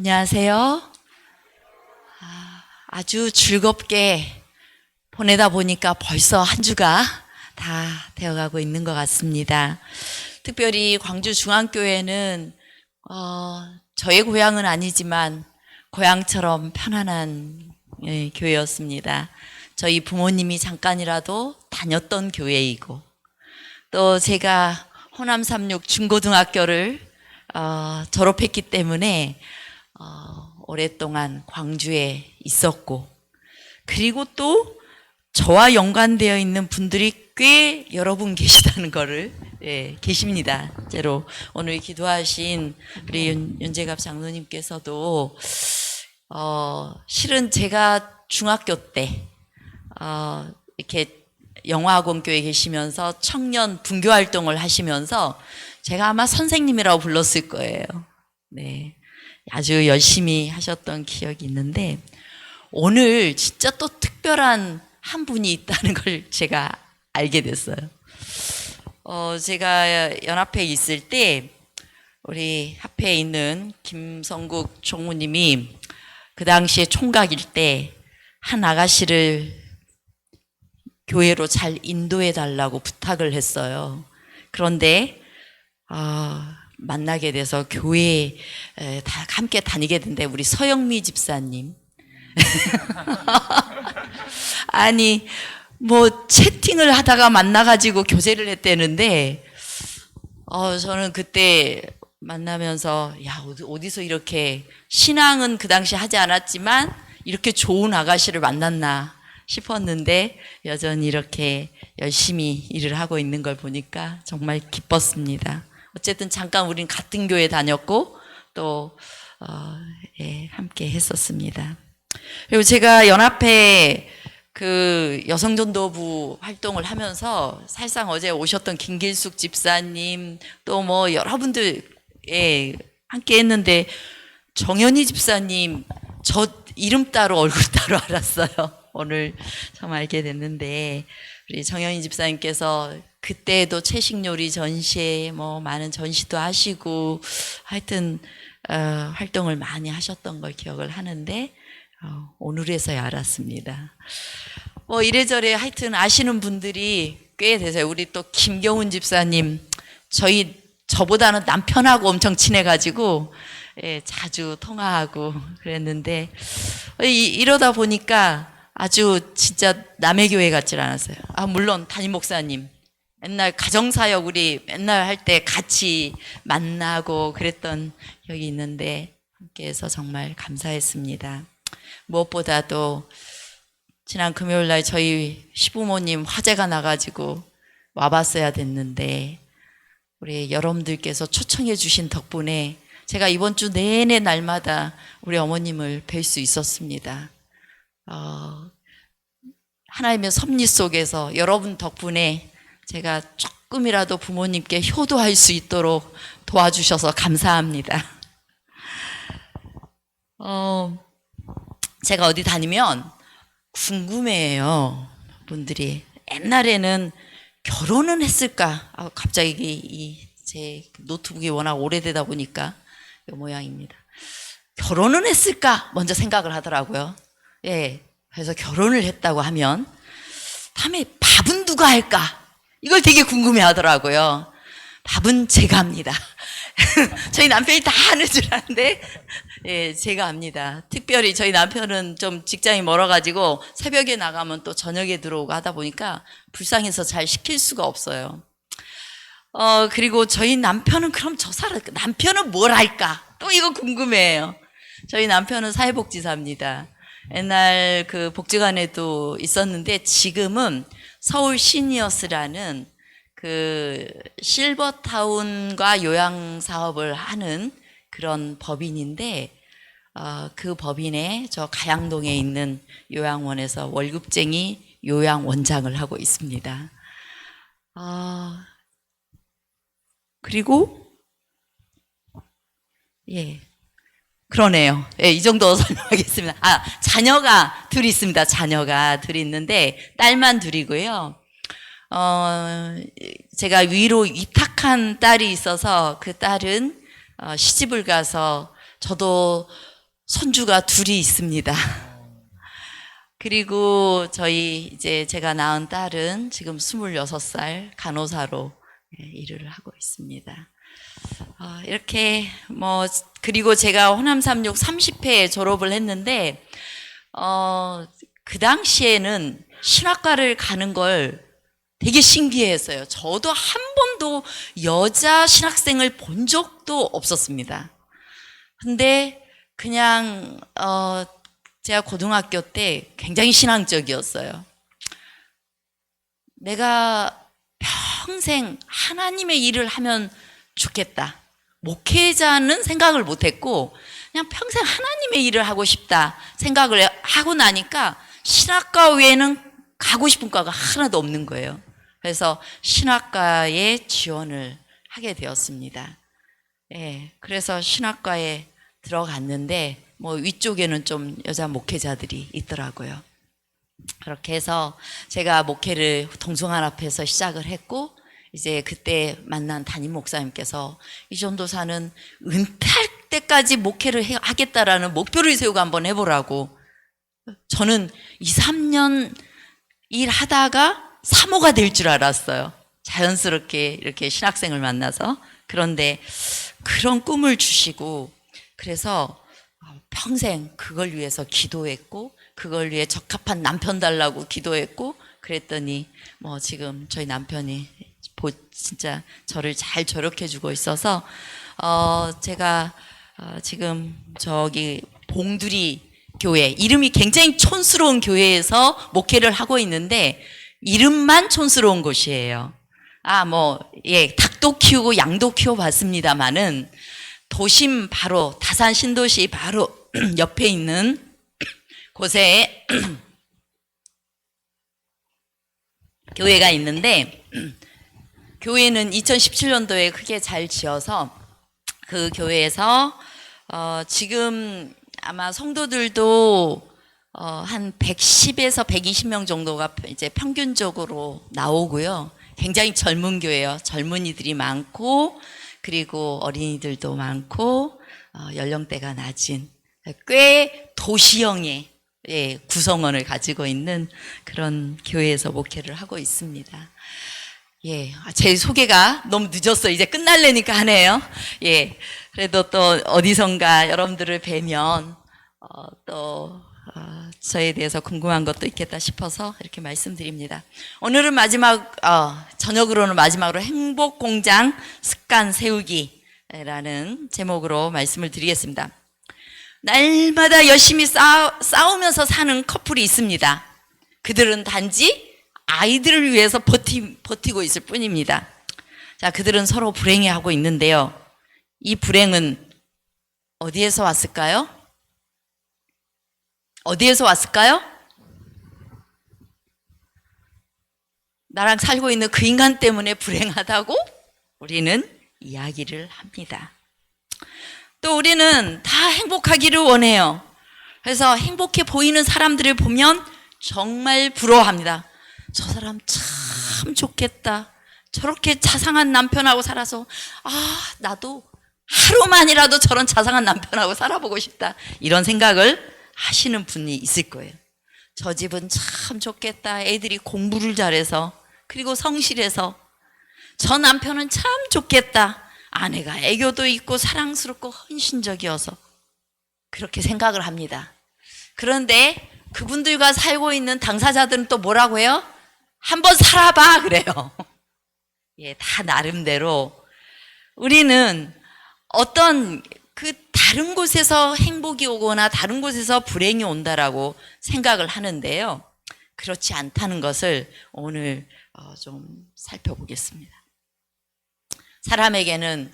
안녕하세요. 아주 즐겁게 보내다 보니까 벌써 한 주가 다 되어가고 있는 것 같습니다. 특별히 광주 중앙교회는 저의 고향은 아니지만 고향처럼 편안한 교회였습니다. 저희 부모님이 잠깐이라도 다녔던 교회이고, 또 제가 호남 36 중고등학교를 졸업했기 때문에 오랫동안 광주에 있었고, 그리고 또 저와 연관되어 있는 분들이 꽤 여러분 계시다는 거를 계십니다. 제로 오늘 기도하신 우리 윤재갑 장로님께서도 실은 제가 중학교 때 이렇게 영화학원교회에 계시면서 청년 분교 활동을 하시면서 제가 아마 선생님이라고 불렀을 거예요. 네, 아주 열심히 하셨던 기억이 있는데, 오늘 진짜 또 특별한 한 분이 있다는 걸 제가 알게 됐어요. 제가 연합회에 있을 때 우리 합회에 있는 김성국 총무님이 그 당시에 총각일 때 한 아가씨를 교회로 잘 인도해 달라고 부탁을 했어요. 그런데 만나게 돼서 교회에 다 함께 다니게 된데, 우리 서영미 집사님 아니 뭐 채팅을 하다가 만나가지고 교제를 했대는데, 저는 그때 만나면서 야, 어디서 이렇게, 신앙은 그 당시 하지 않았지만 이렇게 좋은 아가씨를 만났나 싶었는데 여전히 이렇게 열심히 일을 하고 있는 걸 보니까 정말 기뻤습니다. 어쨌든 잠깐 우린 같은 교회 다녔고 또 함께 했었습니다. 그리고 제가 연합회 그 여성전도부 활동을 하면서 사실상 어제 오셨던 김길숙 집사님 또 뭐 여러분들 함께 했는데, 정연희 집사님 저 이름 따로 얼굴 따로 알았어요. 오늘 처음 알게 됐는데, 우리 정연희 집사님께서 그때도 채식 요리 전시회 뭐 많은 전시도 하시고 하여튼 활동을 많이 하셨던 걸 기억을 하는데, 오늘에서야 알았습니다. 뭐 이래저래 하여튼 아시는 분들이 꽤 되세요. 우리 또 김경훈 집사님, 저보다는 남편하고 엄청 친해가지고 자주 통화하고 그랬는데, 이러다 보니까 아주 진짜 남의 교회 같질 않았어요. 물론 담임 목사님 맨날 가정사역 우리 맨날 할 때 같이 만나고 그랬던 기억이 있는데, 함께해서 정말 감사했습니다. 무엇보다도 지난 금요일날 저희 시부모님 화재가 나가지고 와봤어야 됐는데, 우리 여러분들께서 초청해 주신 덕분에 제가 이번 주 내내 날마다 우리 어머님을 뵐 수 있었습니다. 하나님의 섭리 속에서 여러분 덕분에 제가 조금이라도 부모님께 효도할 수 있도록 도와주셔서 감사합니다. 제가 어디 다니면 궁금해해요, 분들이. 옛날에는 결혼은 했을까? 갑자기 제 노트북이 워낙 오래되다 보니까 이 모양입니다. 결혼은 했을까? 먼저 생각을 하더라고요. 그래서 결혼을 했다고 하면 다음에 밥은 누가 할까? 이걸 되게 궁금해 하더라고요. 밥은 제가 합니다. 저희 남편이 다 하는 줄 아는데, 제가 합니다. 특별히 저희 남편은 좀 직장이 멀어가지고 새벽에 나가면 또 저녁에 들어오고 하다 보니까 불쌍해서 잘 시킬 수가 없어요. 그리고 저희 남편은 그럼 남편은 뭘 할까? 또 이거 궁금해요. 저희 남편은 사회복지사입니다. 옛날 그 복지관에도 있었는데 지금은 서울 시니어스라는 그 실버타운과 요양 사업을 하는 그런 법인인데, 그 법인에 저 가양동에 있는 요양원에서 월급쟁이 요양원장을 하고 있습니다. 그리고 그러네요. 이 정도 설명하겠습니다. 자녀가 둘 있습니다. 자녀가 둘 있는데 딸만 둘이고요. 제가 위로 위탁한 딸이 있어서 그 딸은 시집을 가서 저도 손주가 둘이 있습니다. 그리고 저희 이제 제가 낳은 딸은 지금 26살 간호사로 일을 하고 있습니다. 이렇게 그리고 제가 호남 36 30회 졸업을 했는데 그 당시에는 신학과를 가는 걸 되게 신기했어요. 저도 한 번도 여자 신학생을 본 적도 없었습니다. 근데 그냥 제가 고등학교 때 굉장히 신앙적이었어요. 내가 평생 하나님의 일을 하면 좋겠다. 목회자는 생각을 못했고 그냥 평생 하나님의 일을 하고 싶다 생각을 하고 나니까 신학과 외에는 가고 싶은 과가 하나도 없는 거예요. 그래서 신학과에 지원을 하게 되었습니다. 그래서 신학과에 들어갔는데 위쪽에는 좀 여자 목회자들이 있더라고요. 그렇게 해서 제가 목회를 동성연합회에서 시작을 했고 이제 그때 만난 담임 목사님께서 이 전도사는 은퇴할 때까지 목회를 하겠다라는 목표를 세우고 한번 해보라고. 저는 2, 3년 일하다가 사모가 될 줄 알았어요. 자연스럽게 이렇게 신학생을 만나서. 그런데 그런 꿈을 주시고 그래서 평생 그걸 위해서 기도했고 그걸 위해 적합한 남편 달라고 기도했고 그랬더니 지금 저희 남편이 진짜 저를 잘 조력해 주고 있어서 제가 지금 저기 봉두리 교회, 이름이 굉장히 촌스러운 교회에서 목회를 하고 있는데 이름만 촌스러운 곳이에요. 닭도 키우고 양도 키워봤습니다마는 도심 바로 다산 신도시 바로 옆에 있는 곳에 교회가 있는데 교회는 2017년도에 크게 잘 지어서 그 교회에서 지금 아마 성도들도 한 110에서 120명 정도가 이제 평균적으로 나오고요. 굉장히 젊은 교회예요. 젊은이들이 많고 그리고 어린이들도 많고 연령대가 낮은 꽤 도시형의 구성원을 가지고 있는 그런 교회에서 목회를 하고 있습니다. 제 소개가 너무 늦었어요. 이제 끝날래니까 하네요. 그래도 또 어디선가 여러분들을 뵈면 또 저에 대해서 궁금한 것도 있겠다 싶어서 이렇게 말씀드립니다. 오늘은 저녁으로는 마지막으로 행복공장 습관 세우기라는 제목으로 말씀을 드리겠습니다. 날마다 열심히 싸우면서 사는 커플이 있습니다. 그들은 단지 아이들을 위해서 버티고 있을 뿐입니다. 자, 그들은 서로 불행해하고 있는데요. 이 불행은 어디에서 왔을까요? 어디에서 왔을까요? 나랑 살고 있는 그 인간 때문에 불행하다고 우리는 이야기를 합니다. 또 우리는 다 행복하기를 원해요. 그래서 행복해 보이는 사람들을 보면 정말 부러워합니다. 저 사람 참 좋겠다. 저렇게 자상한 남편하고 살아서 나도 하루만이라도 저런 자상한 남편하고 살아보고 싶다. 이런 생각을 하시는 분이 있을 거예요. 저 집은 참 좋겠다. 애들이 공부를 잘해서 그리고 성실해서 저 남편은 참 좋겠다. 아내가 애교도 있고 사랑스럽고 헌신적이어서 그렇게 생각을 합니다. 그런데 그분들과 살고 있는 당사자들은 또 뭐라고 해요? 한번 살아봐 그래요. 다 나름대로 우리는 어떤 다른 곳에서 행복이 오거나 다른 곳에서 불행이 온다라고 생각을 하는데요. 그렇지 않다는 것을 오늘 좀 살펴보겠습니다. 사람에게는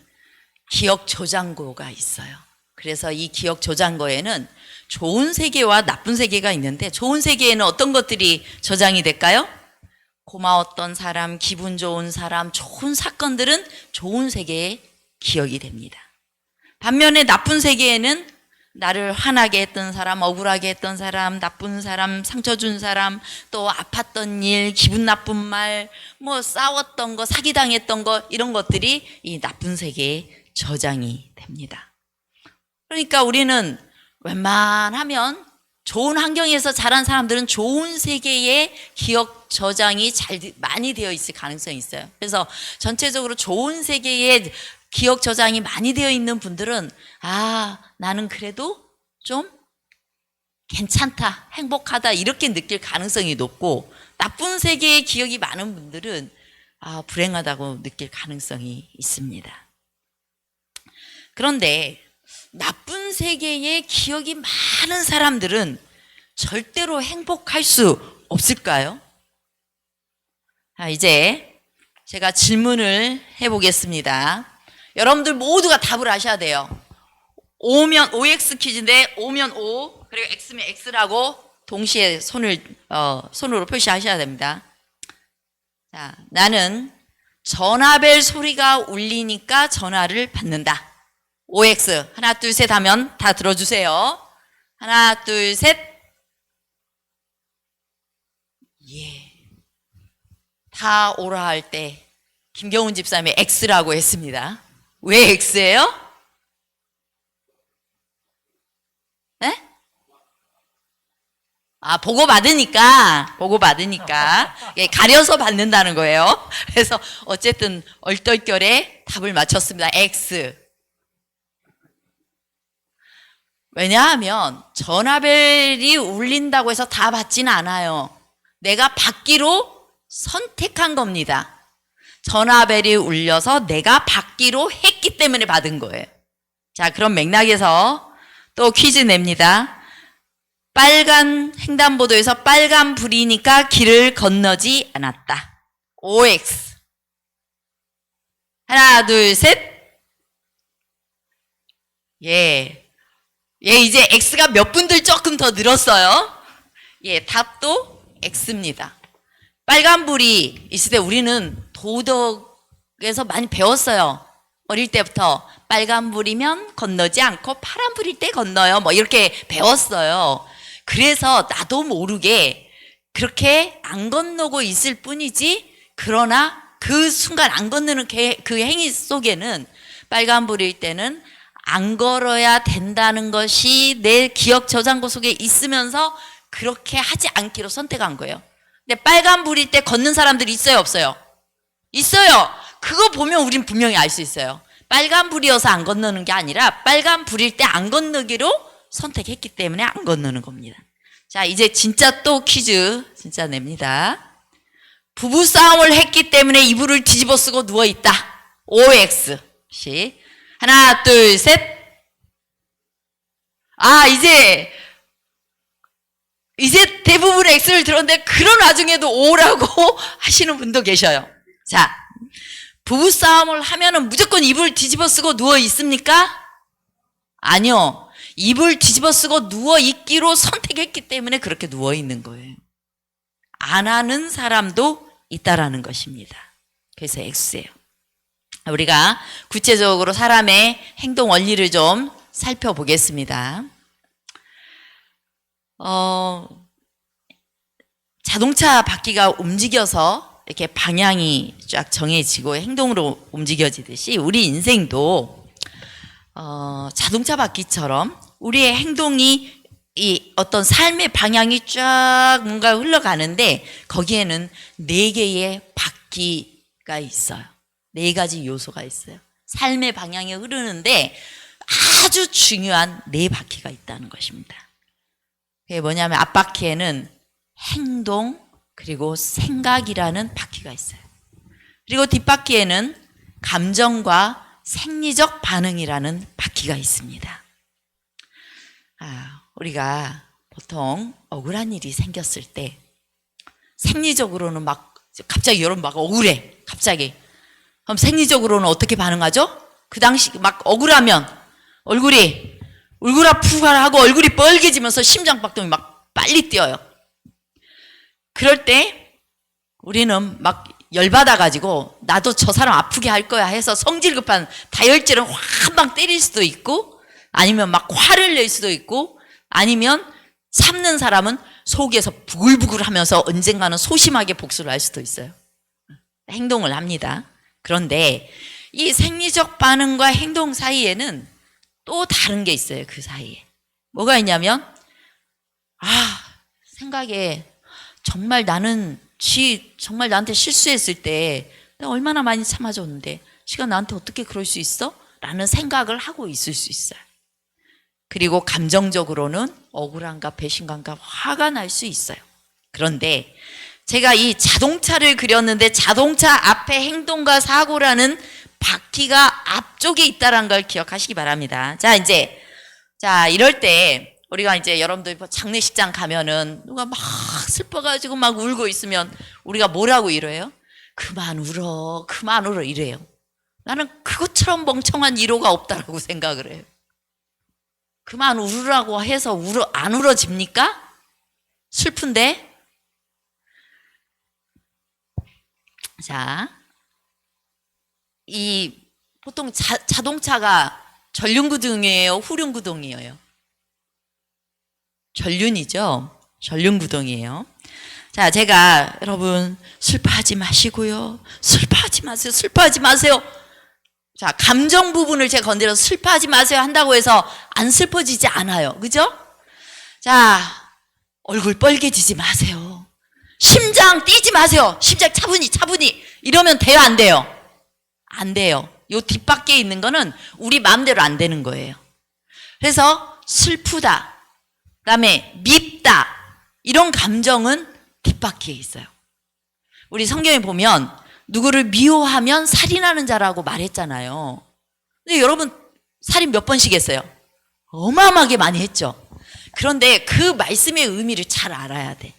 기억 저장고가 있어요. 그래서 이 기억 저장고에는 좋은 세계와 나쁜 세계가 있는데 좋은 세계에는 어떤 것들이 저장이 될까요? 고마웠던 사람, 기분 좋은 사람, 좋은 사건들은 좋은 세계에 기억이 됩니다. 반면에 나쁜 세계에는 나를 화나게 했던 사람, 억울하게 했던 사람, 나쁜 사람, 상처 준 사람, 또 아팠던 일, 기분 나쁜 말, 싸웠던 거, 사기당했던 거 이런 것들이 이 나쁜 세계에 저장이 됩니다. 그러니까 우리는 웬만하면 좋은 환경에서 자란 사람들은 좋은 세계의 기억 저장이 많이 되어 있을 가능성이 있어요. 그래서 전체적으로 좋은 세계의 기억 저장이 많이 되어 있는 분들은 나는 그래도 좀 괜찮다, 행복하다 이렇게 느낄 가능성이 높고, 나쁜 세계의 기억이 많은 분들은 불행하다고 느낄 가능성이 있습니다. 그런데 나쁜 세계의 기억이 많은 사람들은 절대로 행복할 수 없을까요? 이제 제가 질문을 해보겠습니다. 여러분들 모두가 답을 하셔야 돼요. O면 OX 퀴즈인데 O면 O 그리고 X면 X라고 동시에 손으로 표시하셔야 됩니다. 자, 나는 전화벨 소리가 울리니까 전화를 받는다. OX 하나 둘 셋 하면 다 들어주세요. 하나 둘 셋. 예. 다 오라 할 때 김경훈 집사님이 X라고 했습니다. 왜 X예요? 네? 보고받으니까 예, 가려서 받는다는 거예요. 그래서 어쨌든 얼떨결에 답을 맞췄습니다. X. 왜냐하면 전화벨이 울린다고 해서 다 받지는 않아요. 내가 받기로 선택한 겁니다. 전화벨이 울려서 내가 받기로 했기 때문에 받은 거예요. 자, 그럼 맥락에서 또 퀴즈 냅니다. 빨간 횡단보도에서 빨간 불이니까 길을 건너지 않았다. OX. 하나, 둘, 셋. 예, 이제 X가 몇 분들 조금 더 늘었어요. 예, 답도 X입니다. 빨간불이 있을 때 우리는 도덕에서 많이 배웠어요. 어릴 때부터 빨간불이면 건너지 않고 파란불일 때 건너요. 뭐 이렇게 배웠어요. 그래서 나도 모르게 그렇게 안 건너고 있을 뿐이지, 그러나 그 순간 안 건너는 그 행위 속에는 빨간불일 때는 안 걸어야 된다는 것이 내 기억 저장고 속에 있으면서 그렇게 하지 않기로 선택한 거예요. 근데 빨간불일 때 걷는 사람들이 있어요, 없어요? 있어요. 그거 보면 우린 분명히 알 수 있어요. 빨간불이어서 안 건너는 게 아니라 빨간불일 때 안 건너기로 선택했기 때문에 안 건너는 겁니다. 자, 이제 진짜 또 퀴즈 진짜 냅니다. 부부싸움을 했기 때문에 이불을 뒤집어 쓰고 누워있다. OX. 하나, 둘, 셋. 이제 대부분의 X를 들었는데 그런 와중에도 O라고 하시는 분도 계셔요. 자, 부부싸움을 하면은 무조건 이불 뒤집어 쓰고 누워 있습니까? 아니요. 이불 뒤집어 쓰고 누워 있기로 선택했기 때문에 그렇게 누워 있는 거예요. 안 하는 사람도 있다라는 것입니다. 그래서 X예요. 우리가 구체적으로 사람의 행동 원리를 좀 살펴보겠습니다. 자동차 바퀴가 움직여서 이렇게 방향이 쫙 정해지고 행동으로 움직여지듯이 우리 인생도 자동차 바퀴처럼 우리의 행동이 이 어떤 삶의 방향이 쫙 뭔가 흘러가는데 거기에는 4개의 바퀴가 있어요. 4가지 요소가 있어요. 삶의 방향이 흐르는데 아주 중요한 4바퀴가 있다는 것입니다. 그게 뭐냐면 앞바퀴에는 행동 그리고 생각이라는 바퀴가 있어요. 그리고 뒷바퀴에는 감정과 생리적 반응이라는 바퀴가 있습니다. 우리가 보통 억울한 일이 생겼을 때 생리적으로는 막 갑자기 여러분 막 억울해. 갑자기. 그럼 생리적으로는 어떻게 반응하죠? 그 당시 막 억울하면 얼굴이 푸가하고 얼굴이 빨개지면서 심장박동이 막 빨리 뛰어요. 그럴 때 우리는 막 열받아가지고 나도 저 사람 아프게 할 거야 해서 성질급한 다혈질은 한 방 때릴 수도 있고, 아니면 막 화를 낼 수도 있고, 아니면 참는 사람은 속에서 부글부글 하면서 언젠가는 소심하게 복수를 할 수도 있어요. 행동을 합니다. 그런데 이 생리적 반응과 행동 사이에는 또 다른 게 있어요. 그 사이에. 뭐가 있냐면, 생각에 정말 정말 나한테 실수했을 때 내가 얼마나 많이 참아줬는데 지가 나한테 어떻게 그럴 수 있어? 라는 생각을 하고 있을 수 있어요. 그리고 감정적으로는 억울함과 배신감과 화가 날 수 있어요. 그런데 제가 이 자동차를 그렸는데 자동차 앞에 행동과 사고라는 바퀴가 앞쪽에 있다는 걸 기억하시기 바랍니다. 자, 이럴 때 우리가 이제 여러분들 장례식장 가면은 누가 막 슬퍼가지고 막 울고 있으면 우리가 뭐라고 이래요? 그만 울어 이래요. 나는 그것처럼 멍청한 위로가 없다라고 생각을 해요. 그만 울으라고 해서 안 울어집니까? 슬픈데? 자, 보통 자동차가 전륜구동이에요? 후륜구동이에요? 전륜이죠? 전륜구동이에요. 자, 제가 여러분 슬퍼하지 마시고요. 슬퍼하지 마세요. 자, 감정 부분을 제가 건드려서 슬퍼하지 마세요 한다고 해서 안 슬퍼지지 않아요. 그죠? 자, 얼굴 빨개지지 마세요. 심장 뛰지 마세요. 심장 차분히 이러면 돼요, 안 돼요? 안 돼요. 요 뒷바퀴에 있는 거는 우리 마음대로 안 되는 거예요. 그래서 슬프다, 그다음에 밉다, 이런 감정은 뒷바퀴에 있어요. 우리 성경에 보면 누구를 미워하면 살인하는 자라고 말했잖아요. 근데 여러분 살인 몇 번씩 했어요? 어마어마하게 많이 했죠. 그런데 그 말씀의 의미를 잘 알아야 돼.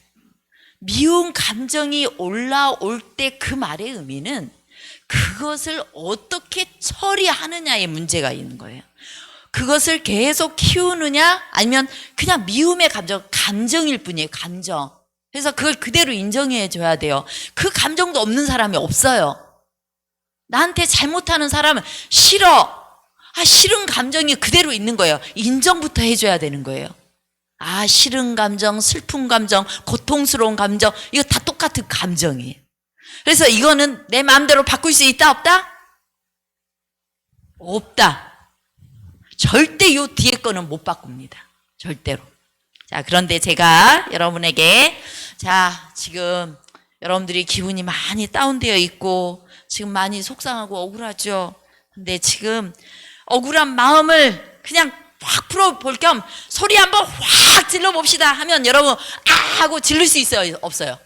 미운 감정이 올라올 때 그 말의 의미는 그것을 어떻게 처리하느냐의 문제가 있는 거예요. 그것을 계속 키우느냐 아니면 그냥 미움의 감정일 뿐이에요. 감정. 그래서 그걸 그대로 인정해 줘야 돼요. 그 감정도 없는 사람이 없어요. 나한테 잘못하는 사람은 싫은 감정이 그대로 있는 거예요. 인정부터 해줘야 되는 거예요. 싫은 감정, 슬픈 감정, 고통스러운 감정, 이거 다 똑같은 감정이에요. 그래서 이거는 내 마음대로 바꿀 수 있다, 없다? 없다. 절대 요 뒤에 거는 못 바꿉니다. 절대로. 자, 그런데 제가 여러분에게, 지금 여러분들이 기분이 많이 다운되어 있고 지금 많이 속상하고 억울하죠. 근데 지금 억울한 마음을 그냥 확 풀어볼 겸 소리 한번 확 질러봅시다 하면 여러분 하고 질를 수 있어요, 없어요?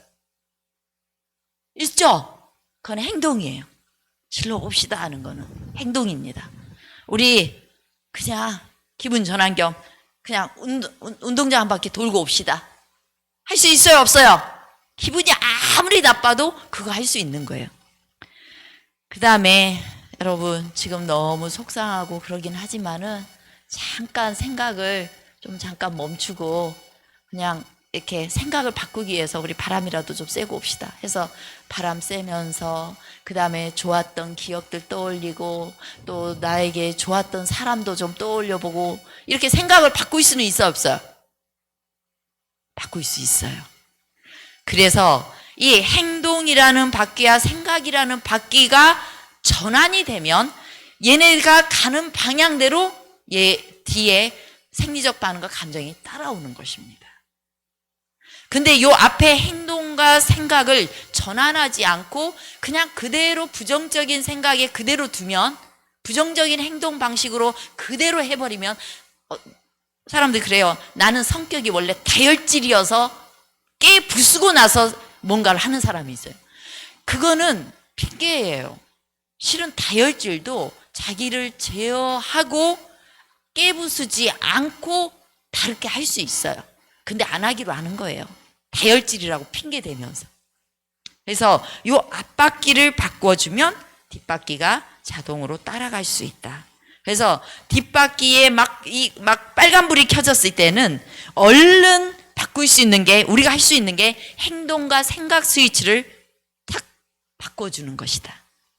있죠? 그건 행동이에요. 질러봅시다 하는 거는 행동입니다. 우리 그냥 기분 전환 겸 그냥 운동장 한 바퀴 돌고 옵시다. 할 수 있어요, 없어요? 기분이 아무리 나빠도 그거 할 수 있는 거예요. 그 다음에 여러분 지금 너무 속상하고 그러긴 하지만은 잠깐 생각을 잠깐 멈추고 그냥 이렇게 생각을 바꾸기 위해서 우리 바람이라도 좀 쐬고 옵시다. 해서 바람 쐬면서 그 다음에 좋았던 기억들 떠올리고 또 나에게 좋았던 사람도 좀 떠올려보고 이렇게 생각을 바꿀 수는 있어요, 없어요? 바꿀 수 있어요. 그래서 이 행동이라는 바퀴와 생각이라는 바퀴가 전환이 되면 얘네가 가는 방향대로 뒤에 생리적 반응과 감정이 따라오는 것입니다. 근데 요 앞에 행동과 생각을 전환하지 않고 그냥 그대로 부정적인 생각에 그대로 두면, 부정적인 행동 방식으로 그대로 해버리면 사람들이 그래요. 나는 성격이 원래 다혈질이어서 깨 부수고 나서 뭔가를 하는 사람이 있어요. 그거는 핑계예요. 실은 다혈질도 자기를 제어하고 깨부수지 않고 다르게 할 수 있어요. 근데 안 하기로 하는 거예요. 다혈질이라고 핑계 대면서. 그래서 이 앞바퀴를 바꿔주면 뒷바퀴가 자동으로 따라갈 수 있다. 그래서 뒷바퀴에 막 빨간불이 켜졌을 때는 얼른 바꿀 수 있는 게, 우리가 할 수 있는 게 행동과 생각 스위치를 탁 바꿔주는 것이다.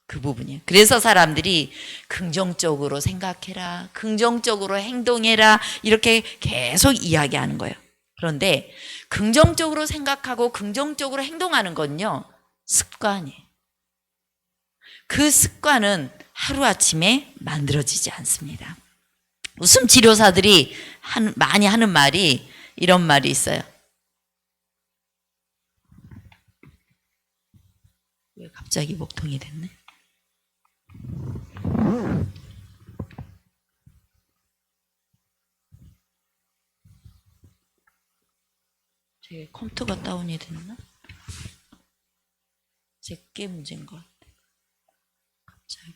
그 부분이에요. 그래서 사람들이 긍정적으로 생각해라, 긍정적으로 행동해라, 이렇게 계속 이야기하는 거예요. 그런데 긍정적으로 생각하고 긍정적으로 행동하는 건요, 습관이에요. 그 습관은 하루아침에 만들어지지 않습니다. 웃음 치료사들이 많이 하는 말이 이런 말이 있어요. 왜 갑자기 목통이 됐네? 제 컴퓨터가 다운이 됐나? 제게 문제인 것 같아. 갑자기.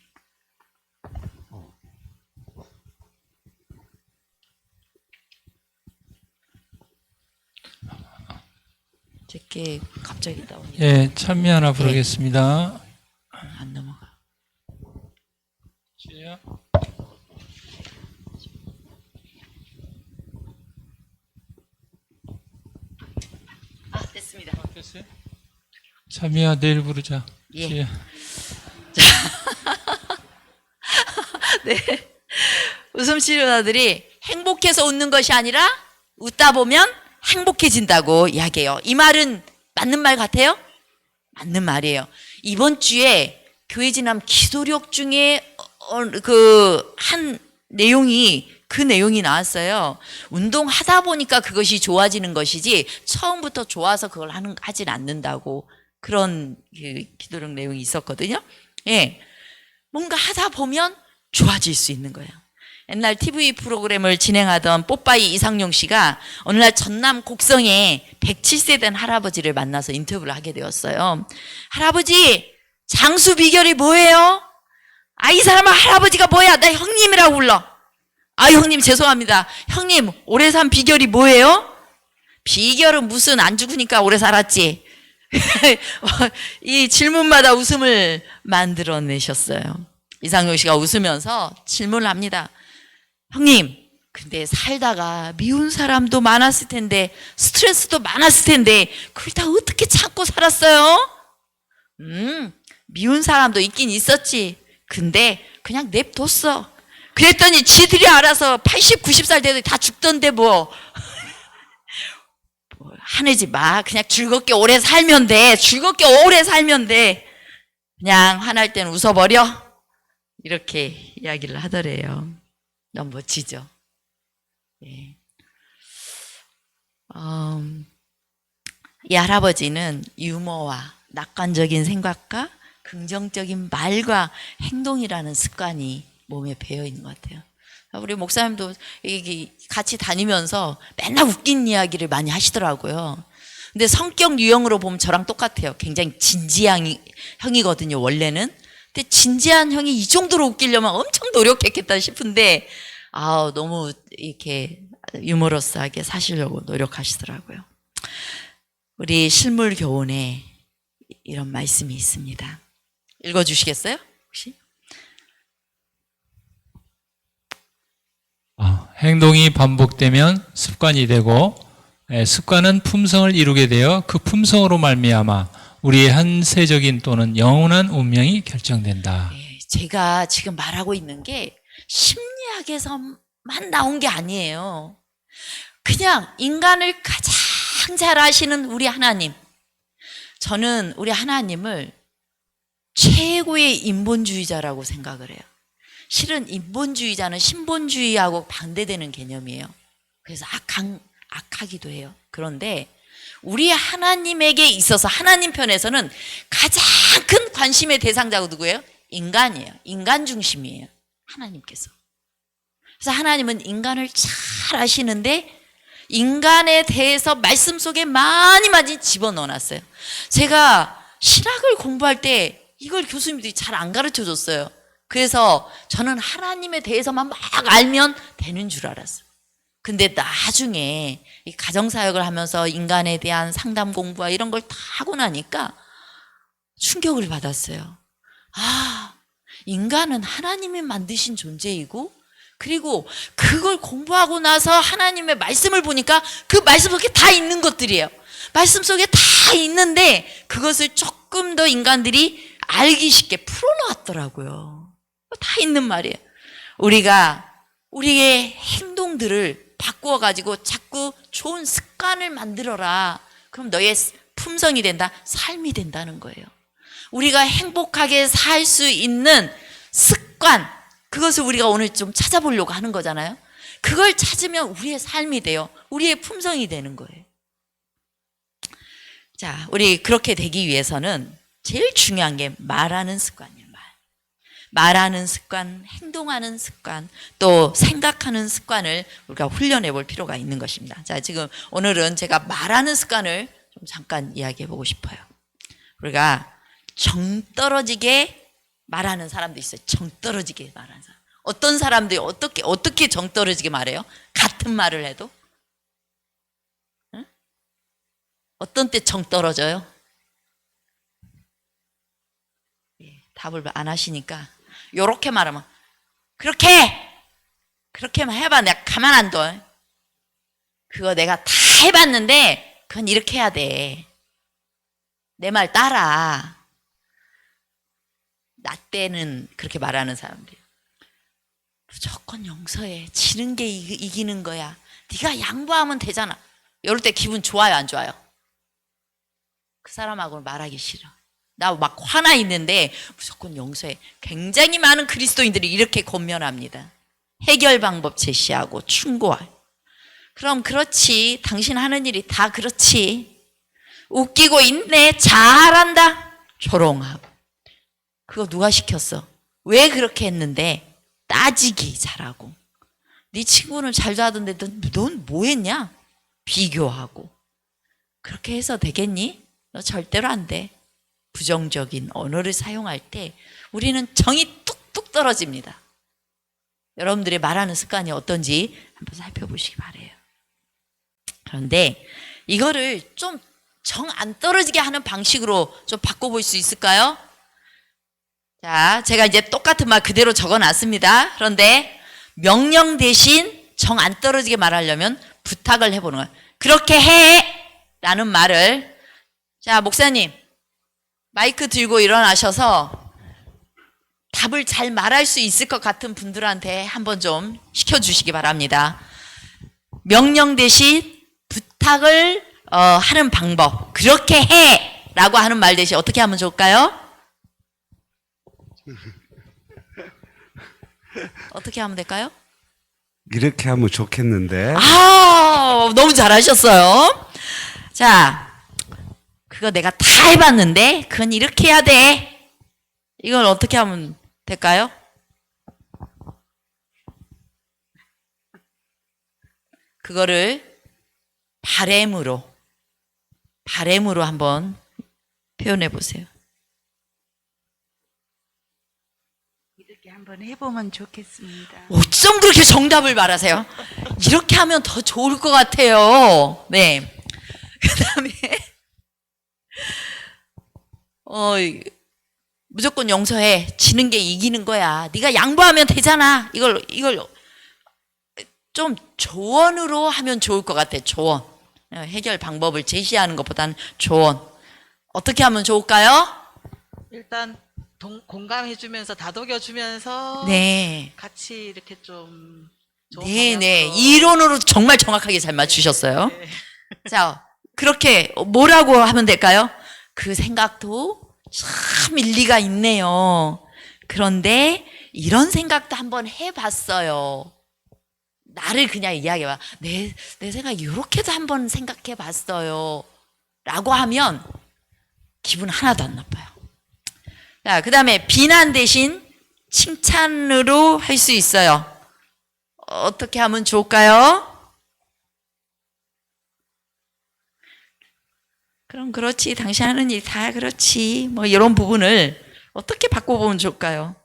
제게 갑자기 다운이. 예, 찬미 하나 부르겠습니다. 안 넘어가. 지혜야. 됐습니다. 됐어요? 찬미야, 내일 부르자. 예. 지혜야. 네. 웃음 치료사들이 행복해서 웃는 것이 아니라 웃다 보면 행복해진다고 이야기해요. 이 말은 맞는 말 같아요? 맞는 말이에요. 이번 주에 교회 진함 기도력 중에 한 내용이 그 내용이 나왔어요. 운동하다 보니까 그것이 좋아지는 것이지 처음부터 좋아서 그걸 하진 않는다고 그런 기도력 내용이 있었거든요. 예. 뭔가 하다 보면 좋아질 수 있는 거예요. 옛날 TV 프로그램을 진행하던 뽀빠이 이상용 씨가 어느 날 전남 곡성에 107세 된 할아버지를 만나서 인터뷰를 하게 되었어요. 할아버지, 장수 비결이 뭐예요? 아, 이 사람은 할아버지가 뭐야? 나 형님이라고 불러. 아, 형님 죄송합니다. 형님, 오래 산 비결이 뭐예요? 비결은 무슨, 안 죽으니까 오래 살았지. 이 질문마다 웃음을 만들어내셨어요. 이상용 씨가 웃으면서 질문을 합니다. 형님, 근데 살다가 미운 사람도 많았을 텐데 스트레스도 많았을 텐데 그걸 다 어떻게 참고 살았어요? 미운 사람도 있긴 있었지. 근데 그냥 냅뒀어. 그랬더니 지들이 알아서 80, 90살 돼도 다 죽던데 뭐. 화내지 마. 그냥 즐겁게 오래 살면 돼. 즐겁게 오래 살면 돼. 그냥 화날 땐 웃어버려. 이렇게 이야기를 하더래요. 너무 멋지죠? 예. 이 할아버지는 유머와 낙관적인 생각과 긍정적인 말과 행동이라는 습관이 몸에 배어 있는 것 같아요. 우리 목사님도 같이 다니면서 맨날 웃긴 이야기를 많이 하시더라고요. 근데 성격 유형으로 보면 저랑 똑같아요. 굉장히 진지한 형이거든요, 원래는. 근데 진지한 형이 이 정도로 웃기려면 엄청 노력했겠다 싶은데, 너무 이렇게 유머러스하게 사시려고 노력하시더라고요. 우리 실물 교훈에 이런 말씀이 있습니다. 읽어주시겠어요? 혹시? 행동이 반복되면 습관이 되고 습관은 품성을 이루게 되어 그 품성으로 말미암아 우리의 한세적인 또는 영원한 운명이 결정된다. 네, 제가 지금 말하고 있는 게 심리학에서만 나온 게 아니에요. 그냥 인간을 가장 잘 아시는 우리 하나님. 저는 우리 하나님을 최고의 인본주의자라고 생각을 해요. 실은 인본주의자는 신본주의하고 반대되는 개념이에요. 그래서 악하기도 해요. 그런데 우리 하나님에게 있어서 하나님 편에서는 가장 큰 관심의 대상자가 누구예요? 인간이에요. 인간 중심이에요. 하나님께서. 그래서 하나님은 인간을 잘 아시는데 인간에 대해서 말씀 속에 많이 집어넣어놨어요. 제가 신학을 공부할 때 이걸 교수님들이 잘 안 가르쳐 줬어요. 그래서 저는 하나님에 대해서만 막 알면 되는 줄 알았어요. 근데 나중에 이 가정사역을 하면서 인간에 대한 상담 공부와 이런 걸 다 하고 나니까 충격을 받았어요. 인간은 하나님이 만드신 존재이고, 그리고 그걸 공부하고 나서 하나님의 말씀을 보니까 그 말씀 속에 다 있는 것들이에요. 말씀 속에 다 있는데 그것을 조금 더 인간들이 알기 쉽게 풀어놓았더라고요. 다 있는 말이에요. 우리가 우리의 행동들을 바꾸어가지고 자꾸 좋은 습관을 만들어라. 그럼 너의 품성이 된다, 삶이 된다는 거예요. 우리가 행복하게 살 수 있는 습관, 그것을 우리가 오늘 좀 찾아보려고 하는 거잖아요. 그걸 찾으면 우리의 삶이 돼요. 우리의 품성이 되는 거예요. 자, 우리 그렇게 되기 위해서는 제일 중요한 게 말하는 습관이에요. 말하는 습관, 행동하는 습관, 또 생각하는 습관을 우리가 훈련해 볼 필요가 있는 것입니다. 자, 지금 오늘은 제가 말하는 습관을 좀 잠깐 이야기해 보고 싶어요. 우리가 정 떨어지게 말하는 사람도 있어요. 정 떨어지게 말하는 사람. 어떤 사람들이 어떻게 정 떨어지게 말해요? 같은 말을 해도? 응? 어떤 때 정 떨어져요? 예, 답을 안 하시니까 요렇게 말하면 그렇게만 해봐. 내가 가만 안 둬. 그거 내가 다 해봤는데 그건 이렇게 해야 돼. 내 말 따라. 나 때는 그렇게 말하는 사람들이에요. 무조건 용서해. 지는 게 이기는 거야. 네가 양보하면 되잖아. 이럴 때 기분 좋아요, 안 좋아요? 그 사람하고는 말하기 싫어. 나 막 화나 있는데 무조건 용서해. 굉장히 많은 그리스도인들이 이렇게 권면합니다. 해결 방법 제시하고 충고하고. 그럼 그렇지. 당신 하는 일이 다 그렇지. 웃기고 있네. 잘한다. 조롱하고. 그거 누가 시켰어? 왜 그렇게 했는데? 따지기 잘하고. 네 친구는 잘도 하던데 넌 뭐 했냐? 비교하고. 그렇게 해서 되겠니? 너 절대로 안 돼. 부정적인 언어를 사용할 때 우리는 정이 뚝뚝 떨어집니다. 여러분들의 말하는 습관이 어떤지 한번 살펴보시기 바래요. 그런데 이거를 좀 정 안 떨어지게 하는 방식으로 좀 바꿔볼 수 있을까요? 자, 제가 이제 똑같은 말 그대로 적어놨습니다. 그런데 명령 대신 정 안 떨어지게 말하려면 부탁을 해보는 거예요. 그렇게 해! 라는 말을. 자, 목사님 마이크 들고 일어나셔서 답을 잘 말할 수 있을 것 같은 분들한테 한번 좀 시켜주시기 바랍니다. 명령 대신 부탁을 하는 방법. 그렇게 해! 라고 하는 말 대신 어떻게 하면 좋을까요? 어떻게 하면 될까요? 이렇게 하면 좋겠는데. 아, 너무 잘하셨어요. 자, 그거 내가 다 해봤는데 그건 이렇게 해야 돼. 이걸 어떻게 하면 될까요? 그거를 바램으로 한번 표현해 보세요. 이렇게 한번 해보면 좋겠습니다. 어쩜 그렇게 정답을 말하세요? 이렇게 하면 더 좋을 것 같아요. 네. 그 다음에 무조건 용서해. 지는 게 이기는 거야. 네가 양보하면 되잖아. 이걸 좀 조언으로 하면 좋을 것 같아. 조언. 해결 방법을 제시하는 것보다는 조언. 어떻게 하면 좋을까요? 일단 공감해주면서 다독여주면서 네. 같이 이렇게 좀 좋은 네네. 방향으로. 이론으로 정말 정확하게 잘 맞추셨어요. 네. 자, 그렇게 뭐라고 하면 될까요? 그 생각도 참 일리가 있네요. 그런데 이런 생각도 한번 해봤어요. 나를 그냥 이야기해봐. 내 생각 이렇게도 한번 생각해봤어요. 라고 하면 기분 하나도 안 나빠요. 자, 그 다음에 비난 대신 칭찬으로 할 수 있어요. 어떻게 하면 좋을까요? 그럼 그렇지. 당신 하는 일 다 그렇지. 뭐 이런 부분을 어떻게 바꿔보면 좋을까요?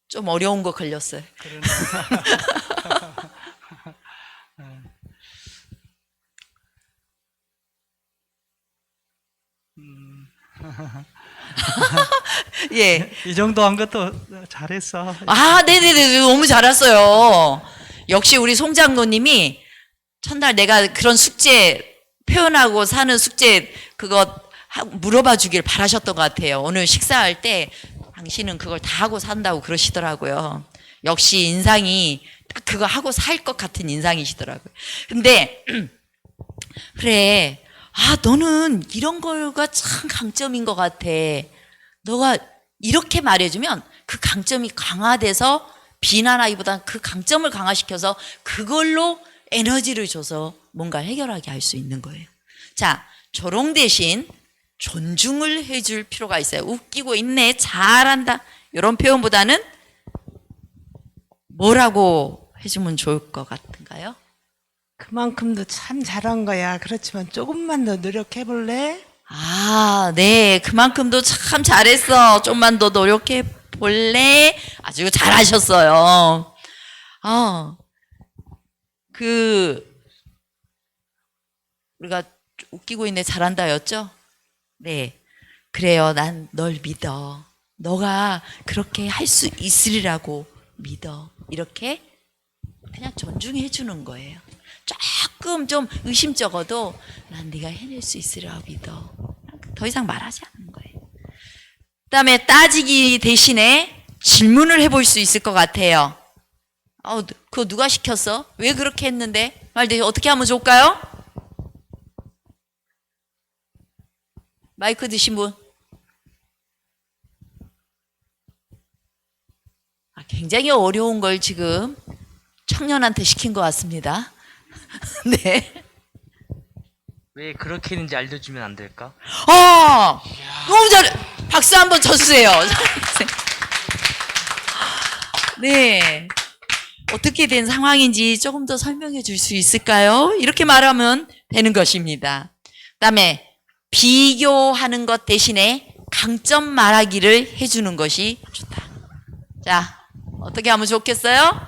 좀 어려운 거 걸렸어요. 예. 이 정도 한 것도 잘했어. 아, 네네네. 너무 잘했어요. 역시 우리 송장로님이 첫날 내가 그런 숙제 표현하고 사는 숙제 그거 물어봐 주길 바라셨던 것 같아요. 오늘 식사할 때 당신은 그걸 다 하고 산다고 그러시더라고요. 역시 인상이 딱 그거 하고 살 것 같은 인상이시더라고요. 근데 그래. 아, 너는 이런 거가 참 강점인 것 같아. 너가 이렇게 말해주면 그 강점이 강화돼서 비난하기보다는 그 강점을 강화시켜서 그걸로 에너지를 줘서 뭔가 해결하게 할 수 있는 거예요. 자, 조롱 대신 존중을 해줄 필요가 있어요. 웃기고 있네, 잘한다, 이런 표현보다는 뭐라고 해주면 좋을 것 같은가요? 그만큼도 참 잘한 거야. 그렇지만 조금만 더 노력해 볼래? 아, 네. 그만큼도 참 잘했어. 좀만 더 노력해 볼래? 아주 잘하셨어요. 우리가 웃기고 있네, 잘한다였죠? 네. 그래요. 난 널 믿어. 너가 그렇게 할 수 있으리라고 믿어. 이렇게 그냥 존중해 주는 거예요. 조금 좀 의심쩍어도 난 네가 해낼 수 있으리라고 믿어. 더 이상 말하지 않는 거예요. 그다음에 따지기 대신에 질문을 해볼 수 있을 것 같아요. 그거 누가 시켰어? 왜 그렇게 했는데? 말대 어떻게 하면 좋을까요? 마이크 드신 분? 굉장히 어려운 걸 지금 청년한테 시킨 것 같습니다. 네. 왜 그렇게 했는지 알려주면 안 될까? 너무 잘해. 박수 한번 쳐주세요. 네. 어떻게 된 상황인지 조금 더 설명해 줄 수 있을까요? 이렇게 말하면 되는 것입니다. 그다음에 비교하는 것 대신에 강점 말하기를 해주는 것이 좋다. 자, 어떻게 하면 좋겠어요?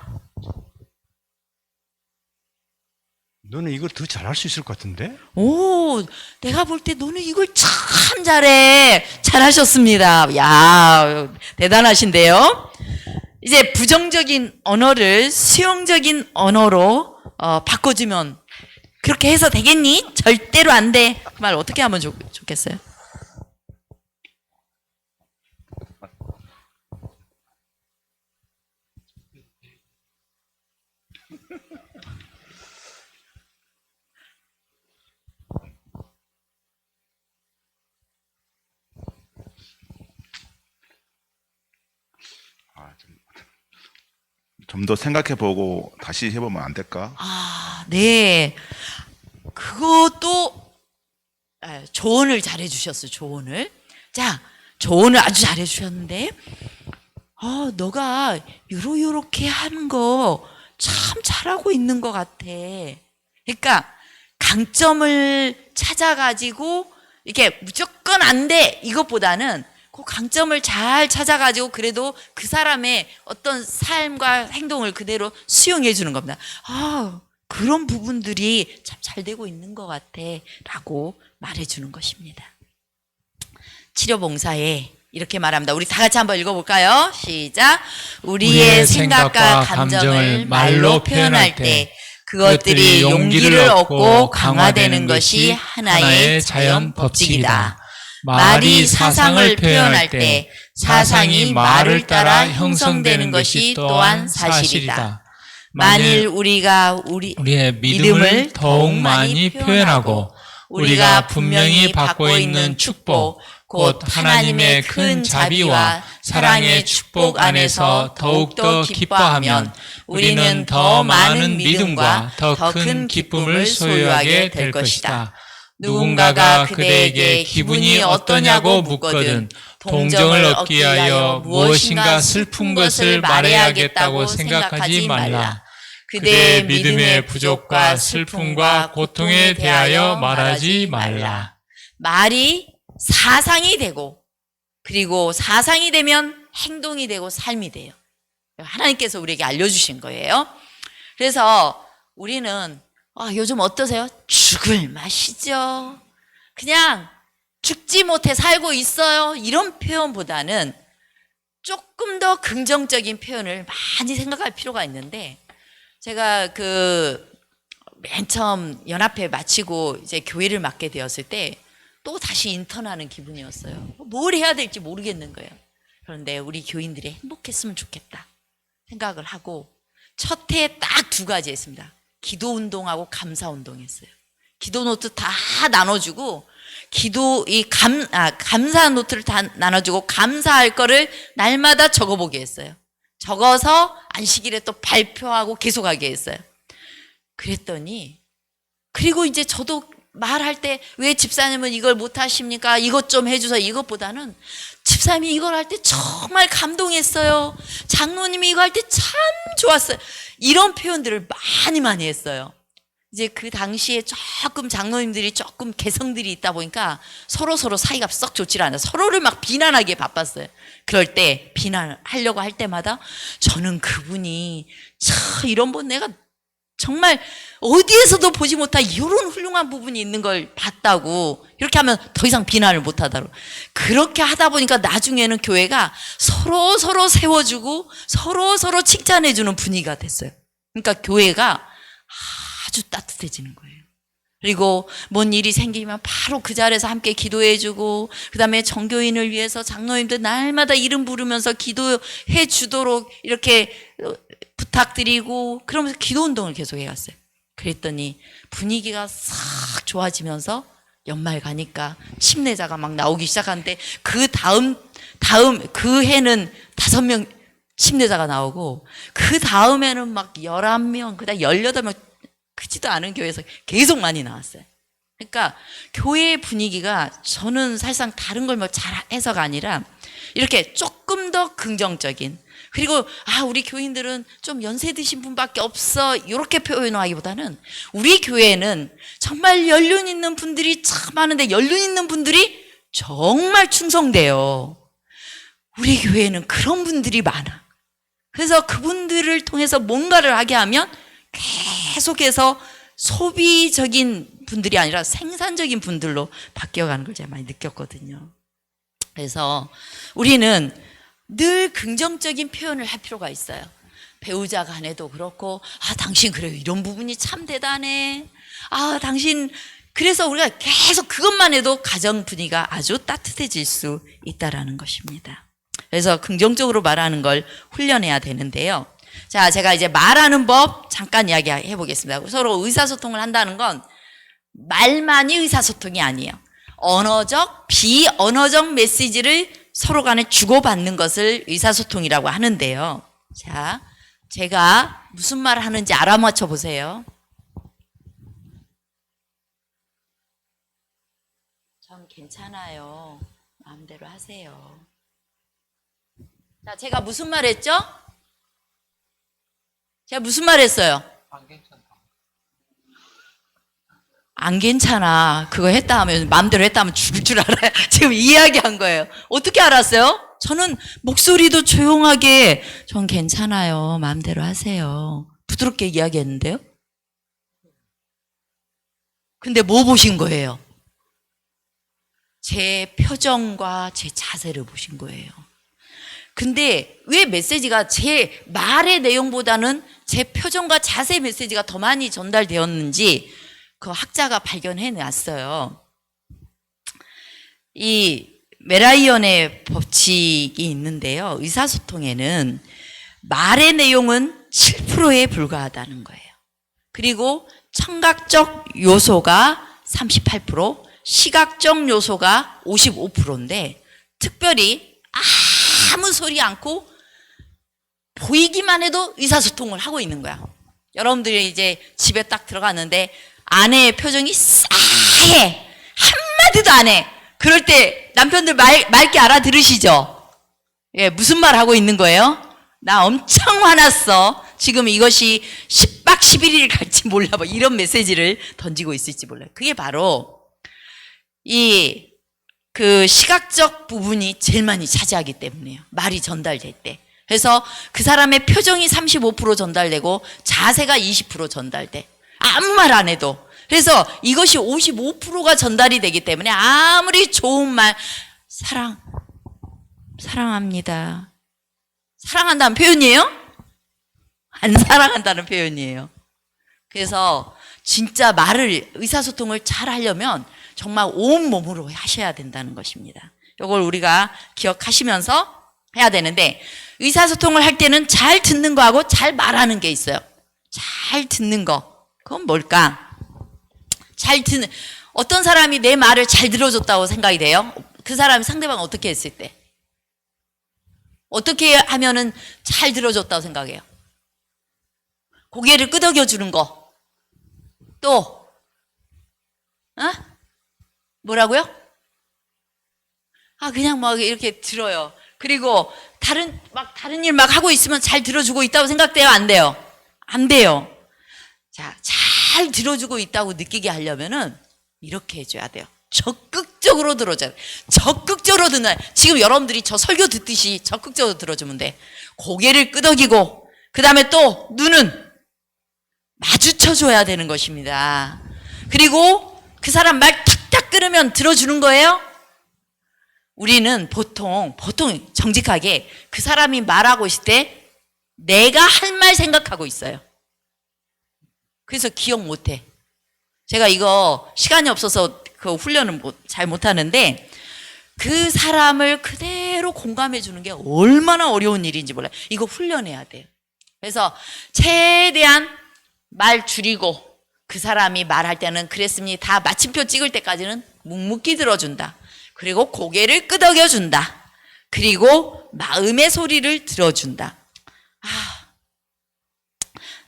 너는 이걸 더 잘할 수 있을 것 같은데? 오, 내가 볼 때 너는 이걸 참 잘해. 잘하셨습니다. 야, 대단하신데요? 이제 부정적인 언어를 수용적인 언어로 바꿔주면 그렇게 해서 되겠니? 절대로 안 돼. 그 말 어떻게 하면 좋겠어요? 좀 더 생각해보고 다시 해보면 안 될까? 네. 그것도 조언을 잘해 주셨어요. 조언을. 자, 조언을 아주 잘해 주셨는데 너가 요렇게 하는 거 참 잘하고 있는 것 같아. 그러니까 강점을 찾아가지고 이렇게 무조건 안 돼 이것보다는 그 강점을 잘 찾아가지고 그래도 그 사람의 어떤 삶과 행동을 그대로 수용해 주는 겁니다. 그런 부분들이 참 잘 되고 있는 것 같아 라고 말해 주는 것입니다. 치료봉사에 이렇게 말합니다. 우리 다 같이 한번 읽어볼까요? 시작. 우리의 생각과 감정을 말로 표현할 때 그것들이 용기를 얻고 강화되는 것이 하나의 자연 법칙이다. 말이 사상을 표현할 때 사상이 말을 따라 형성되는 것이 또한 사실이다. 만일 우리가 우리의 믿음을 더욱 많이 표현하고 우리가 분명히 받고 있는 축복, 곧 하나님의 큰 자비와 사랑의 축복 안에서 더욱더 기뻐하면 우리는 더 많은 믿음과 더 큰 기쁨을 소유하게 될 것이다. 누군가가 그대에게 기분이 어떠냐고 묻거든 동정을 얻기 위하여 무엇인가 슬픈 것을 말해야겠다고 생각하지 말라. 그대의 믿음의 부족과 슬픔과 고통에 대하여 말하지 말라. 말이 사상이 되고 그리고 사상이 되면 행동이 되고 삶이 돼요. 하나님께서 우리에게 알려주신 거예요. 그래서 우리는 요즘 어떠세요? 죽을 맛이죠. 그냥 죽지 못해 살고 있어요. 이런 표현보다는 조금 더 긍정적인 표현을 많이 생각할 필요가 있는데 제가 맨 처음 연합회 마치고 이제 교회를 맡게 되었을 때 또 다시 인턴하는 기분이었어요. 뭘 해야 될지 모르겠는 거예요. 그런데 우리 교인들이 행복했으면 좋겠다 생각을 하고 첫 해에 딱 2가지 했습니다. 기도 운동하고 감사 운동 했어요. 기도 노트 다 나눠주고 감사 노트를 다 나눠주고 감사할 거를 날마다 적어보게 했어요. 적어서 안식일에 또 발표하고 계속하게 했어요. 그랬더니 그리고 이제 저도 말할 때 왜 집사님은 이걸 못 하십니까? 이것 좀 해주세요. 이것보다는 집사님이 이걸 할 때 정말 감동했어요. 장로님이 이거 할 때 참 좋았어요. 이런 표현들을 많이 했어요. 이제 그 당시에 조금 장로님들이 조금 개성들이 있다 보니까 서로 사이가 썩 좋질 않아요. 서로를 막 비난하기에 바빴어요. 그럴 때 비난하려고 할 때마다 저는 그분이 참 이런 분 내가 정말 어디에서도 보지 못한 이런 훌륭한 부분이 있는 걸 봤다고 이렇게 하면 더 이상 비난을 못 하다고 그렇게 하다 보니까 나중에는 교회가 서로 세워주고 서로 칭찬해주는 분위기가 됐어요. 그러니까 교회가 아주 따뜻해지는 거예요. 그리고 뭔 일이 생기면 바로 그 자리에서 함께 기도해주고 그 다음에 정교인을 위해서 장로님들 날마다 이름 부르면서 기도해 주도록 이렇게 부탁드리고 그러면서 기도 운동을 계속 해갔어요. 그랬더니 분위기가 싹 좋아지면서 연말 가니까 침례자가 막 나오기 시작하는데 그 다음 그 해는 5명 침례자가 나오고 그 다음에는 막 11명 그다음 18명 크지도 않은 교회에서 계속 많이 나왔어요. 그러니까 교회의 분위기가 저는 사실상 다른 걸 뭐 잘해서가 아니라 이렇게 조금 더 긍정적인 그리고 우리 교인들은 좀 연세 드신 분밖에 없어 이렇게 표현하기보다는 우리 교회는 정말 연륜 있는 분들이 참 많은데 연륜 있는 분들이 정말 충성돼요. 우리 교회는 그런 분들이 많아. 그래서 그분들을 통해서 뭔가를 하게 하면 계속해서 소비적인 분들이 아니라 생산적인 분들로 바뀌어가는 걸 제가 많이 느꼈거든요. 그래서 우리는 늘 긍정적인 표현을 할 필요가 있어요. 배우자 간에도 그렇고 당신 그래요 이런 부분이 참 대단해. 당신 그래서 우리가 계속 그것만 해도 가정 분위기가 아주 따뜻해질 수 있다라는 것입니다. 그래서 긍정적으로 말하는 걸 훈련해야 되는데요. 자, 제가 이제 말하는 법 잠깐 이야기해 보겠습니다. 서로 의사소통을 한다는 건 말만이 의사소통이 아니에요. 언어적, 비언어적 메시지를 서로 간에 주고받는 것을 의사소통이라고 하는데요. 자, 제가 무슨 말을 하는지 알아맞혀 보세요. 전 괜찮아요. 마음대로 하세요. 자, 제가 무슨 말 했죠? 제가 무슨 말 했어요? 안 괜찮아. 그거 했다 하면, 마음대로 했다 하면 죽을 줄 알아요. 지금 이야기한 거예요. 어떻게 알았어요? 저는 목소리도 조용하게, 전 괜찮아요. 마음대로 하세요. 부드럽게 이야기했는데요? 근데 뭐 보신 거예요? 제 표정과 제 자세를 보신 거예요. 근데 왜 메시지가 제 말의 내용보다는 제 표정과 자세 메시지가 더 많이 전달되었는지 그 학자가 발견해 놨어요. 이 메라이언의 법칙이 있는데요. 의사소통에는 말의 내용은 7%에 불과하다는 거예요. 그리고 청각적 요소가 38%, 시각적 요소가 55%인데 특별히 아무 소리 않고 보이기만 해도 의사소통을 하고 있는 거야. 여러분들이 이제 집에 딱 들어갔는데 아내의 표정이 싸해. 한마디도 안 해. 그럴 때 남편들 맑게 알아들으시죠? 예, 무슨 말 하고 있는 거예요? 나 엄청 화났어. 지금 이것이 10박 11일 갈지 몰라. 뭐 이런 메시지를 던지고 있을지 몰라요. 그게 바로 그 시각적 부분이 제일 많이 차지하기 때문이에요. 말이 전달될 때. 그래서 그 사람의 표정이 35% 전달되고 자세가 20% 전달돼. 아무 말 안 해도. 그래서 이것이 55%가 전달이 되기 때문에 아무리 좋은 말, 사랑합니다. 사랑한다는 표현이에요? 안 사랑한다는 표현이에요. 그래서 진짜 의사소통을 잘 하려면 정말 온몸으로 하셔야 된다는 것입니다. 이걸 우리가 기억하시면서 해야 되는데 의사소통을 할 때는 잘 듣는 거하고 잘 말하는 게 있어요. 잘 듣는 거. 그건 뭘까? 어떤 사람이 내 말을 잘 들어줬다고 생각이 돼요? 그 사람이 상대방 어떻게 했을 때? 어떻게 하면은 잘 들어줬다고 생각해요? 고개를 끄덕여 주는 거. 또, 뭐라고요? 그냥 막 이렇게 들어요. 그리고 다른 일 막 하고 있으면 잘 들어주고 있다고 생각돼요? 안 돼요? 안 돼요. 자, 잘 들어주고 있다고 느끼게 하려면은 이렇게 해줘야 돼요. 적극적으로 들어줘야 돼요. 적극적으로 듣는, 지금 여러분들이 저 설교 듣듯이 적극적으로 들어주면 돼. 고개를 끄덕이고, 그 다음에 또 눈은 마주쳐줘야 되는 것입니다. 그리고 그 사람 말 탁탁 끊으면 들어주는 거예요? 우리는 보통 정직하게 그 사람이 말하고 있을 때 내가 할 말 생각하고 있어요. 그래서 기억 못해. 제가 이거 시간이 없어서 그 훈련을 잘 못하는데 그 사람을 그대로 공감해 주는 게 얼마나 어려운 일인지 몰라요. 이거 훈련해야 돼요. 그래서 최대한 말 줄이고 그 사람이 말할 때는 그랬습니다. 다 마침표 찍을 때까지는 묵묵히 들어준다. 그리고 고개를 끄덕여 준다. 그리고 마음의 소리를 들어준다.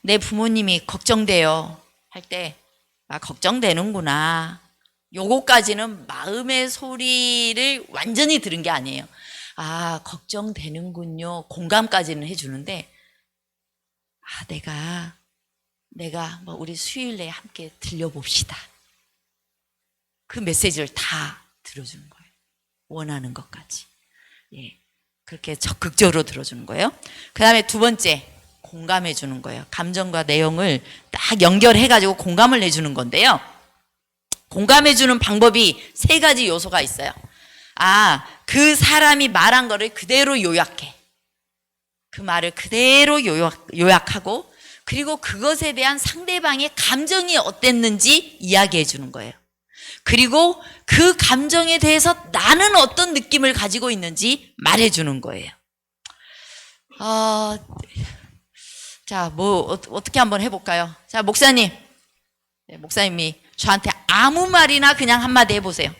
내 부모님이 걱정돼요 할 때 걱정되는구나. 요거까지는 마음의 소리를 완전히 들은 게 아니에요. 걱정되는군요. 공감까지는 해주는데 내가 우리 수요일에 함께 들려봅시다. 그 메시지를 다 들어주는 거예요. 원하는 것까지. 예, 그렇게 적극적으로 들어주는 거예요. 그 다음에 두 번째, 공감해 주는 거예요. 감정과 내용을 딱 연결해가지고 공감을 해주는 건데요. 공감해 주는 방법이 세 가지 요소가 있어요. 그 사람이 말한 거를 그대로 요약해. 그 말을 그대로 요약하고, 그리고 그것에 대한 상대방의 감정이 어땠는지 이야기해 주는 거예요. 그리고 그 감정에 대해서 나는 어떤 느낌을 가지고 있는지 말해 주는 거예요. 자, 어떻게 한번 해볼까요? 자, 목사님. 네, 목사님이 저한테 아무 말이나 그냥 한마디 해보세요.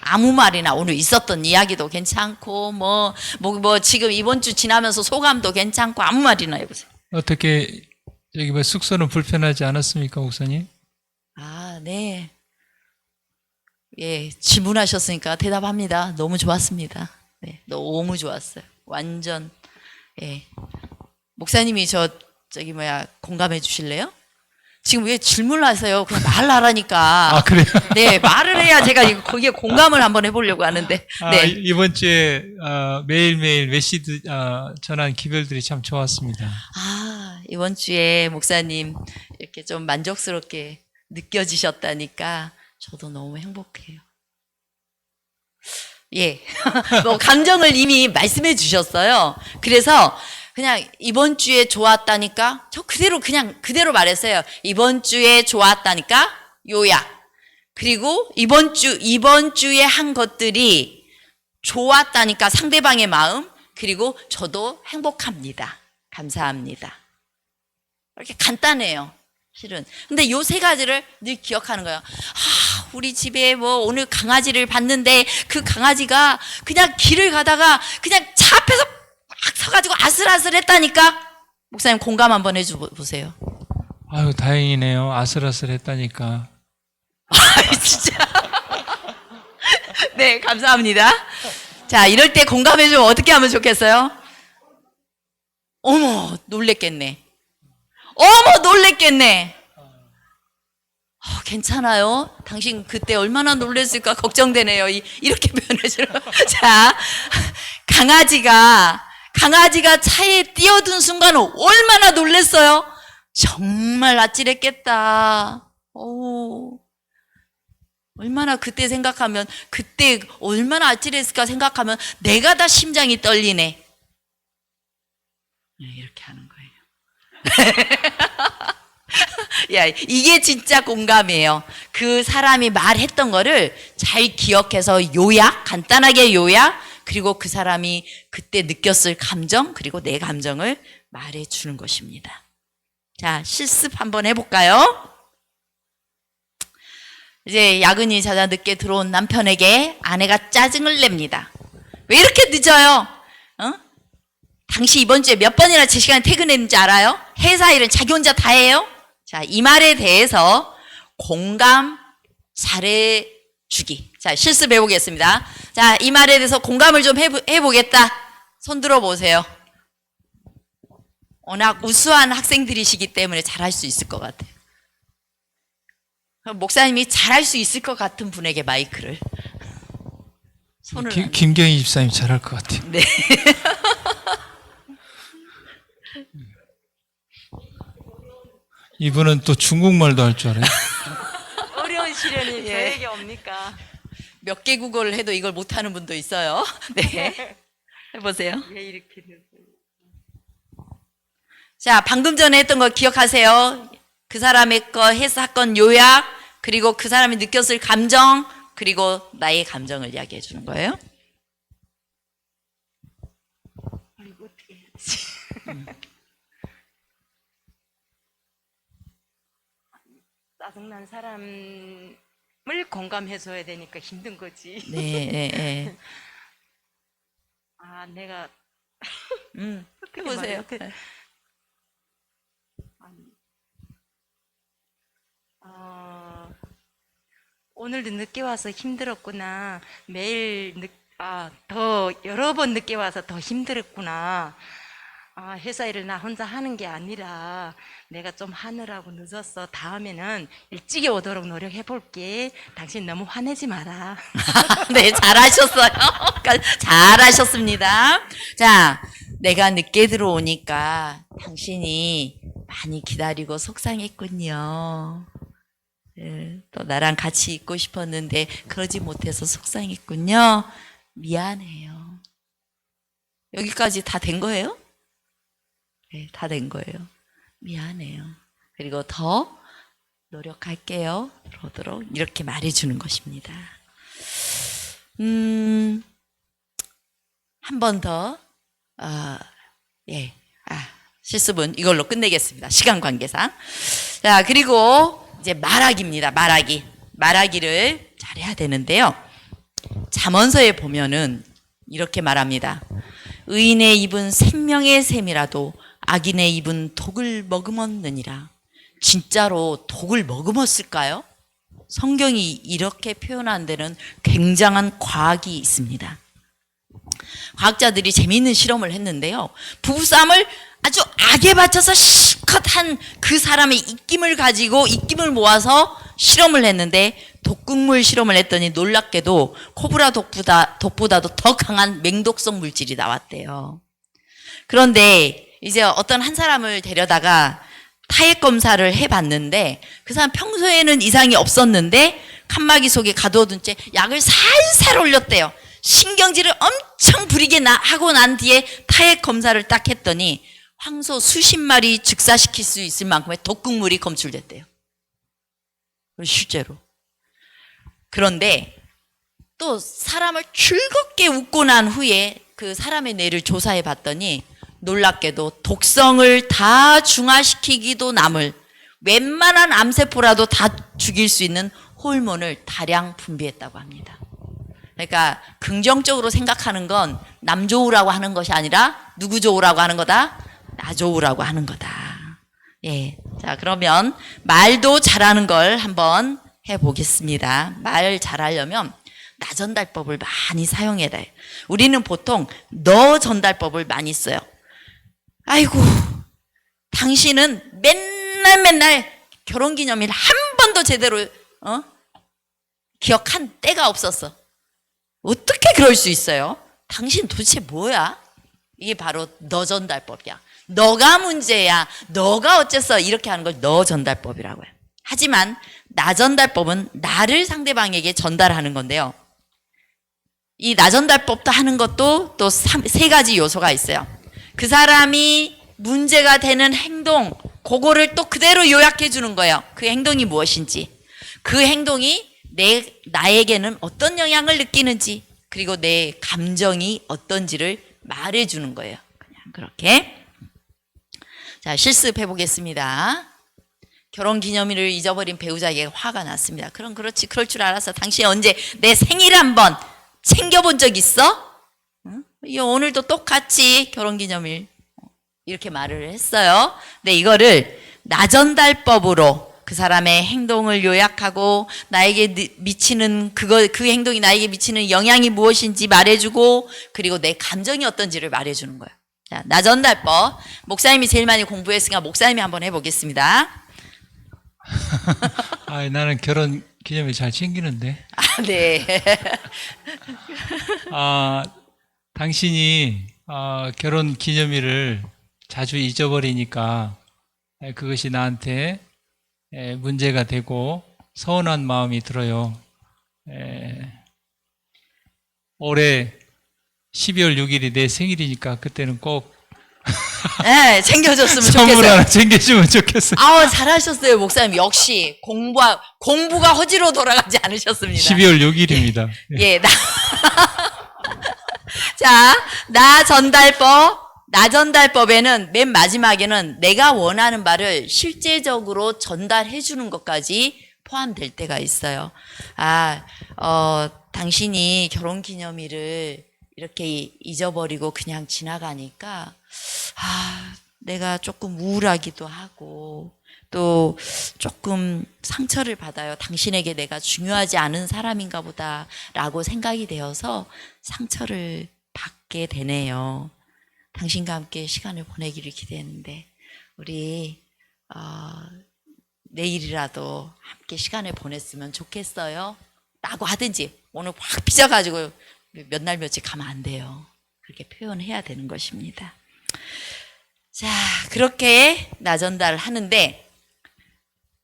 아무 말이나 오늘 있었던 이야기도 괜찮고, 지금 이번 주 지나면서 소감도 괜찮고, 아무 말이나 해보세요. 어떻게, 숙소는 불편하지 않았습니까, 목사님? 네. 예, 질문하셨으니까 대답합니다. 너무 좋았습니다. 네, 너무 좋았어요. 완전, 예. 목사님이 공감해 주실래요? 지금 왜 질문을 하세요? 그냥 말하라니까. 그래요? 네, 말을 해야 제가 거기에 공감을 한번 해보려고 하는데. 네. 이번 주에, 매일매일 메시지, 전한 기별들이 참 좋았습니다. 이번 주에 목사님 이렇게 좀 만족스럽게 느껴지셨다니까 저도 너무 행복해요. 예. 감정을 이미 말씀해 주셨어요. 그래서 그냥 이번 주에 좋았다니까 저 그대로 말했어요. 이번 주에 좋았다니까 요약. 그리고 이번 주에 한 것들이 좋았다니까 상대방의 마음. 그리고 저도 행복합니다. 감사합니다. 이렇게 간단해요. 실은. 근데 요 세 가지를 늘 기억하는 거예요. 우리 집에 오늘 강아지를 봤는데 그 강아지가 그냥 길을 가다가 그냥 차 앞에서 막 서가지고 아슬아슬 했다니까. 목사님 공감 한번 해주세요. 다행이네요. 아슬아슬 했다니까. 진짜. 네, 감사합니다. 자, 이럴 때 공감해주면 어떻게 하면 좋겠어요? 어머, 놀랬겠네. 괜찮아요? 당신 그때 얼마나 놀랬을까 걱정되네요. 이렇게 표현해주는. 자, 강아지가 차에 뛰어든 순간 얼마나 놀랬어요? 정말 아찔했겠다. 얼마나 그때 얼마나 아찔했을까 생각하면 내가 다 심장이 떨리네. 이렇게 하는 거예요. 야, 이게 진짜 공감이에요. 그 사람이 말했던 거를 잘 기억해서 간단하게 요약, 그리고 그 사람이 그때 느꼈을 감정, 그리고 내 감정을 말해 주는 것입니다. 자, 실습 한번 해볼까요? 이제 야근이 잦아 늦게 들어온 남편에게 아내가 짜증을 냅니다. 왜 이렇게 늦어요? 당신 이번 주에 몇 번이나 제 시간에 퇴근했는지 알아요? 회사 일은 자기 혼자 다 해요? 자, 이 말에 대해서 공감 잘해주기. 자, 실습해 보겠습니다. 자, 이 말에 대해서 공감을 좀 해보겠다. 손 들어보세요. 워낙 우수한 학생들이시기 때문에 잘할 수 있을 것 같아요. 목사님이 잘할 수 있을 것 같은 분에게 마이크를. 손을 안 김경희 집사님 잘할 것 같아요. 네. 이분은 또 중국말도 할 줄 알아요. 어려운 시련이 예. 저에게 옵니까? 몇 개 국어를 해도 이걸 못하는 분도 있어요. 네. 해보세요. 왜 이렇게 늦어요? 자, 방금 전에 했던 거 기억하세요? 그 사람의 거 사건 요약, 그리고 그 사람이 느꼈을 감정, 그리고 나의 감정을 이야기해 주는 거예요. 아이고 어떻게 해야지? 짜증난 사람을 공감해줘야 되니까 힘든 거지. 네, 네, 네. 아, 내가 해보세요. 어떻게 네. 오늘도 늦게 와서 힘들었구나. 매일 더 여러 번 늦게 와서 더 힘들었구나. 회사 일을 나 혼자 하는 게 아니라 내가 좀 하느라고 늦었어. 다음에는 일찍이 오도록 노력해 볼게. 당신 너무 화내지 마라. 네, 잘하셨어요. 잘하셨습니다. 자, 내가 늦게 들어오니까 당신이 많이 기다리고 속상했군요. 네, 또 나랑 같이 있고 싶었는데 그러지 못해서 속상했군요. 미안해요. 여기까지 다 된 거예요? 네, 다 된 거예요. 미안해요. 그리고 더 노력할게요. 들어오도록 이렇게 말해주는 것입니다. 한 번 더, 실습은 이걸로 끝내겠습니다. 시간 관계상. 자, 그리고 이제 말하기입니다. 말하기를 잘해야 되는데요. 잠언서에 보면은 이렇게 말합니다. 의인의 입은 생명의 샘이라도 악인의 입은 독을 머금었느니라. 진짜로 독을 머금었을까요? 성경이 이렇게 표현한 데는 굉장한 과학이 있습니다. 과학자들이 재미있는 실험을 했는데요. 부부싸움을 아주 악에 받쳐서 실컷 한 그 사람의 입김을 가지고 입김을 모아서 실험을 했는데 독극물 실험을 했더니 놀랍게도 코브라 독보다도 더 강한 맹독성 물질이 나왔대요. 그런데 이제 어떤 한 사람을 데려다가 타액 검사를 해봤는데 그 사람 평소에는 이상이 없었는데 칸막이 속에 가둬둔 채 약을 살살 올렸대요. 신경질을 엄청 부리게 하고 난 뒤에 타액 검사를 딱 했더니 황소 수십 마리 즉사시킬 수 있을 만큼의 독극물이 검출됐대요. 실제로. 그런데 또 사람을 즐겁게 웃고 난 후에 그 사람의 뇌를 조사해 봤더니 놀랍게도 독성을 다 중화시키기도 남을 웬만한 암세포라도 다 죽일 수 있는 호르몬을 다량 분비했다고 합니다. 그러니까 긍정적으로 생각하는 건 남 좋으라고 하는 것이 아니라 누구 좋으라고 하는 거다? 나 좋으라고 하는 거다. 예. 자, 그러면 말도 잘하는 걸 한번 해보겠습니다. 말 잘하려면 나 전달법을 많이 사용해야 돼. 우리는 보통 너 전달법을 많이 써요. 아이고, 당신은 맨날 결혼기념일 한 번도 제대로 기억한 때가 없었어. 어떻게 그럴 수 있어요? 당신 도대체 뭐야? 이게 바로 너 전달법이야. 너가 문제야. 너가 어째서 이렇게 하는 걸 너 전달법이라고 해요. 하지만 나 전달법은 나를 상대방에게 전달하는 건데요. 이 나 전달법도 하는 것도 또 세 가지 요소가 있어요. 그 사람이 문제가 되는 행동, 그거를 또 그대로 요약해 주는 거예요. 그 행동이 무엇인지. 그 행동이 나에게는 어떤 영향을 느끼는지, 그리고 내 감정이 어떤지를 말해 주는 거예요. 그냥 그렇게. 자, 실습해 보겠습니다. 결혼 기념일을 잊어버린 배우자에게 화가 났습니다. 그럼 그렇지, 그럴 줄 알았어. 당신이 언제 내 생일 한번 챙겨본 적 있어? 응? 오늘도 똑같이 결혼 기념일 이렇게 말을 했어요. 근데 이거를 나전달법으로 그 사람의 행동을 요약하고 나에게 미치는 그 행동이 나에게 미치는 영향이 무엇인지 말해주고 그리고 내 감정이 어떤지를 말해주는 거예요. 자, 나전달법. 목사님이 제일 많이 공부했으니까 목사님이 한번 해보겠습니다. 아, 나는 결혼 기념일 잘 챙기는데. 아, 네. 아, 당신이 결혼 기념일을 자주 잊어버리니까 그것이 나한테 문제가 되고 서운한 마음이 들어요. 올해 12월 6일이 내 생일이니까 그때는 꼭 네, 챙겨줬으면 선물 좋겠어요. 하나 챙겨주면 좋겠어요. 아우, 잘하셨어요, 목사님. 역시 공부가 허지로 돌아가지 않으셨습니다. 12월 6일입니다. 예, 자, 나전달법에는 맨 마지막에는 내가 원하는 바를 실제적으로 전달해 주는 것까지 포함될 때가 있어요. 당신이 결혼 기념일을 이렇게 잊어버리고 그냥 지나가니까, 내가 조금 우울하기도 하고, 또 조금 상처를 받아요. 당신에게 내가 중요하지 않은 사람인가 보다라고 생각이 되어서 상처를 받게 되네요. 당신과 함께 시간을 보내기를 기대했는데 우리 내일이라도 함께 시간을 보냈으면 좋겠어요 라고 하든지 오늘 확 삐져가지고 몇 날 며칠 가면 안 돼요. 그렇게 표현해야 되는 것입니다. 자, 그렇게 나전달을 하는데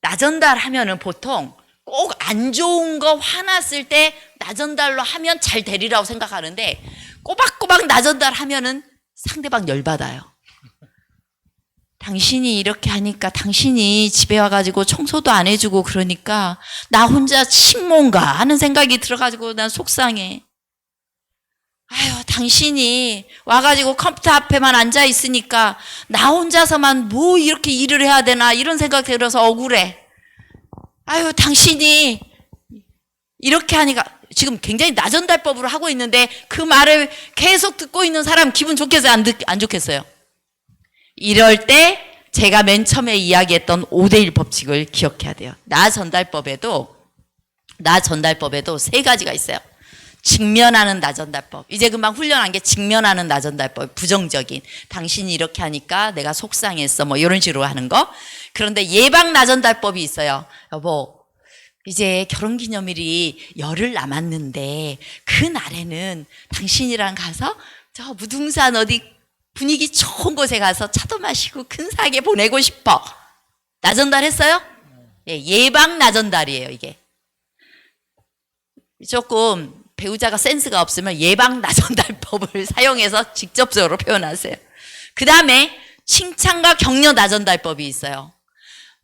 나전달 하면은 보통 꼭 안 좋은 거 화났을 때 나전달로 하면 잘 되리라고 생각하는데 꼬박꼬박 나전달 하면은 상대방 열받아요. 당신이 이렇게 하니까 당신이 집에 와가지고 청소도 안 해주고 그러니까 나 혼자 식모인가 하는 생각이 들어가지고 난 속상해. 아유, 당신이 와가지고 컴퓨터 앞에만 앉아 있으니까 나 혼자서만 뭐 이렇게 일을 해야 되나 이런 생각이 들어서 억울해. 아유, 당신이 이렇게 하니까 지금 굉장히 나전달법으로 하고 있는데 그 말을 계속 듣고 있는 사람 기분 좋겠어요? 안 좋겠어요? 이럴 때 제가 맨 처음에 이야기했던 5대1 법칙을 기억해야 돼요. 나전달법에도 세 가지가 있어요. 직면하는 나전달법. 이제 금방 훈련한 게 직면하는 나전달법. 부정적인. 당신이 이렇게 하니까 내가 속상했어. 뭐 이런 식으로 하는 거. 그런데 예방 나전달법이 있어요. 여보, 이제 결혼기념일이 열흘 남았는데 그 날에는 당신이랑 가서 저 무등산 어디 분위기 좋은 곳에 가서 차도 마시고 근사하게 보내고 싶어. 나전달했어요? 예, 예방 나전달이에요, 이게. 조금 배우자가 센스가 없으면 예방 나전달법을 사용해서 직접적으로 표현하세요. 그 다음에 칭찬과 격려 나전달법이 있어요.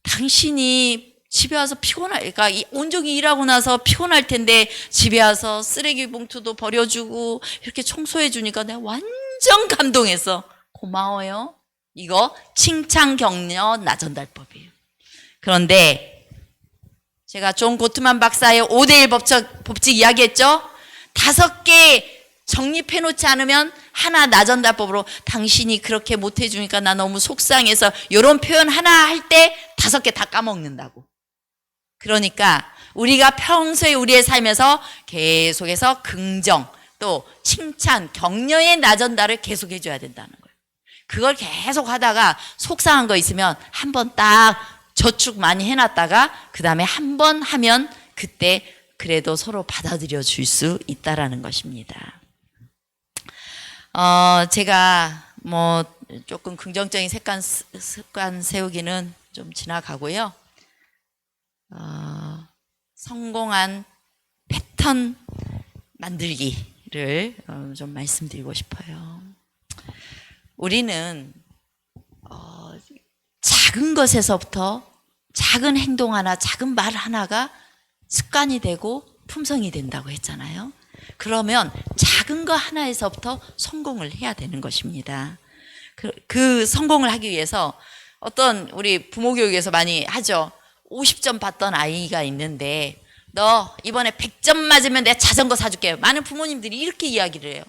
당신이 집에 와서 그러니까 온종일 일하고 나서 피곤할 텐데 집에 와서 쓰레기 봉투도 버려주고 이렇게 청소해 주니까 내가 완전 감동해서 고마워요. 이거 칭찬 격려 나전달법이에요. 그런데 제가 존 고트만 박사의 5대1 법칙 이야기했죠? 5개 정립해 놓지 않으면 하나 나전달법으로 당신이 그렇게 못 해주니까 나 너무 속상해서 이런 표현 하나 할 때 5개 다 까먹는다고. 그러니까 우리가 평소에 우리의 삶에서 계속해서 긍정 또 칭찬, 격려의 나전달을 계속 해줘야 된다는 거예요. 그걸 계속 하다가 속상한 거 있으면 한번 딱 저축 많이 해놨다가 그 다음에 한 번 하면 그때 그래도 서로 받아들여 줄 수 있다라는 것입니다. 제가 뭐 조금 긍정적인 습관 세우기는 좀 지나가고요. 성공한 패턴 만들기를 좀 말씀드리고 싶어요. 우리는 작은 것에서부터 작은 행동 하나, 작은 말 하나가 습관이 되고 품성이 된다고 했잖아요. 그러면 작은 거 하나에서부터 성공을 해야 되는 것입니다. 그 성공을 하기 위해서 어떤 우리 부모 교육에서 많이 하죠. 50점 받던 아이가 있는데 너 이번에 100점 맞으면 내가 자전거 사줄게. 많은 부모님들이 이렇게 이야기를 해요.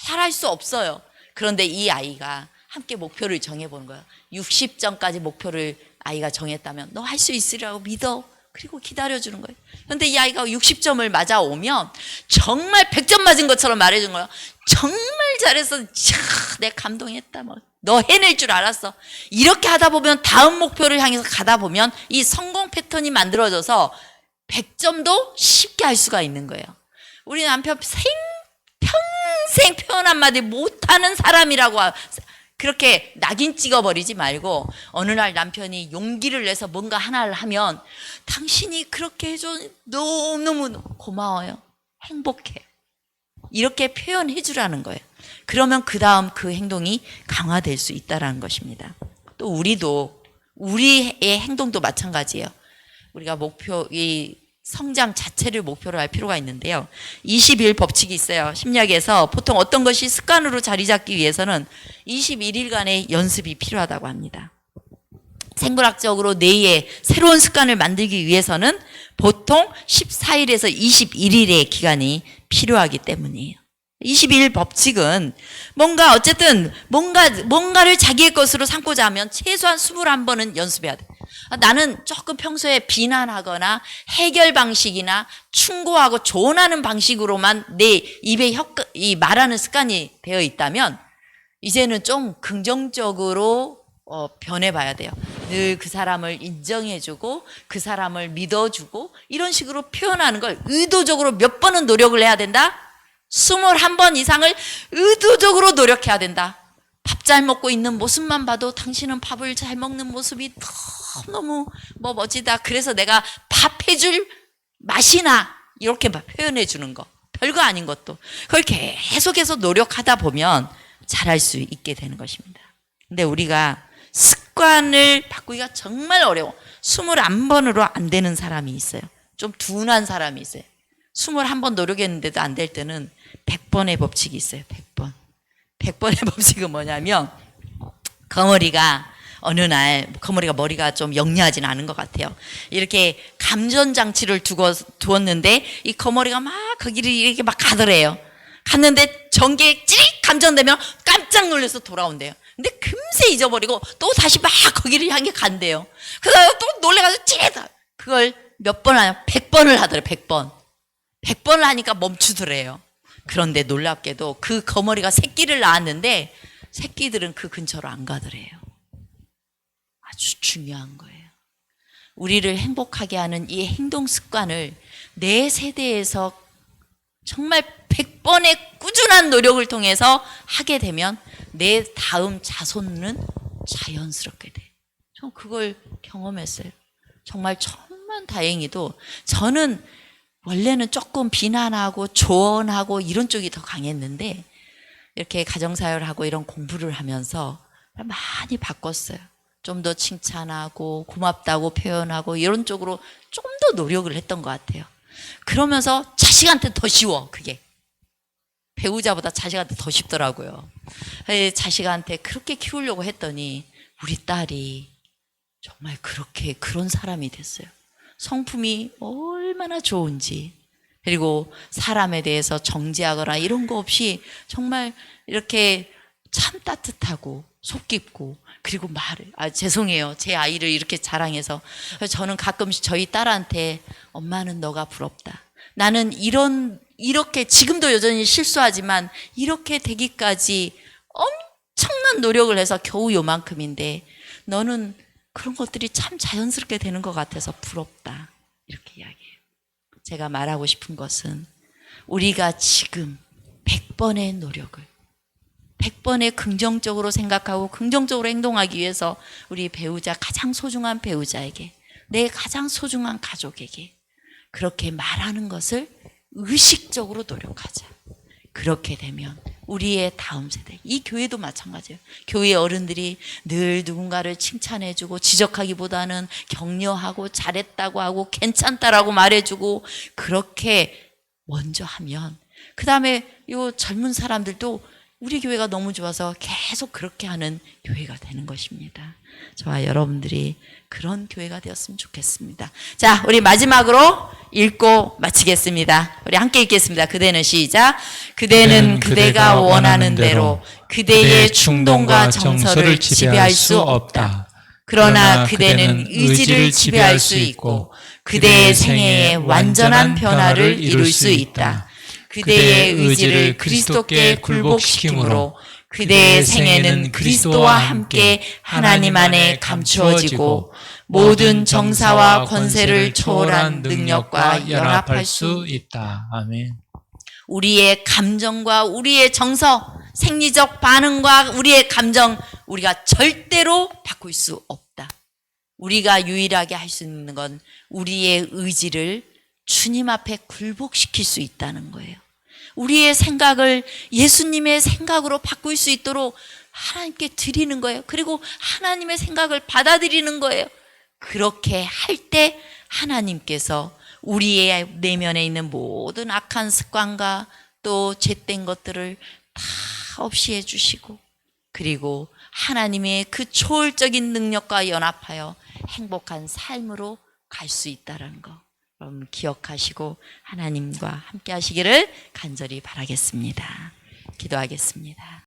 잘할 수 없어요. 그런데 이 아이가 함께 목표를 정해보는 거예요. 60점까지 목표를 아이가 정했다면 너 할 수 있으리라고 믿어. 그리고 기다려주는 거예요. 그런데 이 아이가 60점을 맞아오면 정말 100점 맞은 것처럼 말해준 거예요. 정말 잘했어. 내가 감동했다. 너 해낼 줄 알았어. 이렇게 하다 보면 다음 목표를 향해서 가다 보면 이 성공 패턴이 만들어져서 100점도 쉽게 할 수가 있는 거예요. 우리 남편 평생 표현 한마디 못하는 사람이라고 그렇게 낙인 찍어버리지 말고 어느 날 남편이 용기를 내서 뭔가 하나를 하면 당신이 그렇게 해줘 너무너무 고마워요. 행복해. 이렇게 표현해 주라는 거예요. 그러면 그 다음 그 행동이 강화될 수 있다는 것입니다. 또 우리의 행동도 마찬가지예요. 우리가 이 성장 자체를 목표로 할 필요가 있는데요. 20일 법칙이 있어요. 심리학에서 보통 어떤 것이 습관으로 자리 잡기 위해서는 21일간의 연습이 필요하다고 합니다. 생물학적으로 뇌에 새로운 습관을 만들기 위해서는 보통 14일에서 21일의 기간이 필요하기 때문이에요. 22일 법칙은 어쨌든 뭔가를 자기의 것으로 삼고자 하면 최소한 21번은 연습해야 돼. 나는 조금 평소에 비난하거나 해결 방식이나 충고하고 조언하는 방식으로만 내 입에 말하는 습관이 되어 있다면 이제는 좀 긍정적으로 변해봐야 돼요. 늘 그 사람을 인정해주고 그 사람을 믿어주고 이런 식으로 표현하는 걸 의도적으로 몇 번은 노력을 해야 된다? 21번 이상을 의도적으로 노력해야 된다. 밥 잘 먹고 있는 모습만 봐도 당신은 밥을 잘 먹는 모습이 너무 멋지다. 그래서 내가 밥 해줄 맛이나 이렇게 표현해 주는 거. 별거 아닌 것도. 그걸 계속해서 노력하다 보면 잘할 수 있게 되는 것입니다. 근데 우리가 습관을 바꾸기가 정말 어려워. 21번으로 안 되는 사람이 있어요. 좀 둔한 사람이 있어요. 21번 노력했는데도 안 될 때는 100번의 법칙이 있어요. 100번. 100번의 법칙은 뭐냐면 어느 날 머리가 좀 영리하진 않은 것 같아요. 이렇게 감전장치를 두었는데 이 거머리가 막 거기를 이렇게 막 가더래요. 갔는데 전기에 찌릿 감전되면 깜짝 놀라서 돌아온대요. 근데 금세 잊어버리고 또 다시 막 거기를 향해 간대요. 그래서 또 놀래가지고 찌릿 그걸 몇 번 하냐? 100번을 하더래요. 100번. 100번을 하니까 멈추더래요. 그런데 놀랍게도 그 거머리가 새끼를 낳았는데 새끼들은 그 근처로 안 가더래요. 아주 중요한 거예요. 우리를 행복하게 하는 이 행동 습관을 내 세대에서 정말 100번의 꾸준한 노력을 통해서 하게 되면 내 다음 자손은 자연스럽게 돼. 전 그걸 경험했어요. 정말 천만 다행히도 저는 원래는 조금 비난하고 조언하고 이런 쪽이 더 강했는데 이렇게 가정사역을 하고 이런 공부를 하면서 많이 바꿨어요. 좀 더 칭찬하고 고맙다고 표현하고 이런 쪽으로 좀 더 노력을 했던 것 같아요. 그러면서 자식한테 더 쉬워. 그게 배우자보다 자식한테 더 쉽더라고요. 자식한테 그렇게 키우려고 했더니 우리 딸이 정말 그런 사람이 됐어요. 성품이 얼마나 좋은지, 그리고 사람에 대해서 정죄하거나 이런 거 없이 정말 이렇게 참 따뜻하고 속 깊고, 그리고 죄송해요. 제 아이를 이렇게 자랑해서 저는 가끔씩 저희 딸한테 엄마는 너가 부럽다. 나는 이렇게 지금도 여전히 실수하지만 이렇게 되기까지 엄청난 노력을 해서 겨우 요만큼인데 너는 그런 것들이 참 자연스럽게 되는 것 같아서 부럽다. 이렇게 이야기해요. 제가 말하고 싶은 것은 우리가 지금 100번의 노력을 100번의 긍정적으로 생각하고 긍정적으로 행동하기 위해서 우리 배우자, 가장 소중한 배우자에게, 내 가장 소중한 가족에게 그렇게 말하는 것을 의식적으로 노력하자. 그렇게 되면 우리의 다음 세대, 이 교회도 마찬가지예요. 교회 어른들이 늘 누군가를 칭찬해주고 지적하기보다는 격려하고 잘했다고 하고 괜찮다라고 말해주고 그렇게 먼저 하면, 그 다음에 요 젊은 사람들도 우리 교회가 너무 좋아서 계속 그렇게 하는 교회가 되는 것입니다. 저와 여러분들이 그런 교회가 되었으면 좋겠습니다. 자, 우리 마지막으로 읽고 마치겠습니다. 우리 함께 읽겠습니다. 그대는 시작. 그대는 그대가 원하는 대로 그대의 충동과 정서를 지배할 수 없다. 그러나 그대는 의지를 지배할 수 있고 그대의 생애에 완전한 변화를 이룰 수 있다. 그대의 의지를 그리스도께 굴복시키므로 그대의 생애는 그리스도와 함께 하나님 안에 감추어지고 모든 정사와 권세를 초월한 능력과 연합할 수 있다. 아멘. 우리의 감정과 우리의 정서, 생리적 반응과 우리의 감정, 우리가 절대로 바꿀 수 없다. 우리가 유일하게 할 수 있는 건 우리의 의지를 주님 앞에 굴복시킬 수 있다는 거예요. 우리의 생각을 예수님의 생각으로 바꿀 수 있도록 하나님께 드리는 거예요. 그리고 하나님의 생각을 받아들이는 거예요. 그렇게 할 때 하나님께서 우리의 내면에 있는 모든 악한 습관과 또 죄된 것들을 다 없이 해주시고 그리고 하나님의 그 초월적인 능력과 연합하여 행복한 삶으로 갈 수 있다는 거 여러분 기억하시고 하나님과 함께 하시기를 간절히 바라겠습니다. 기도하겠습니다.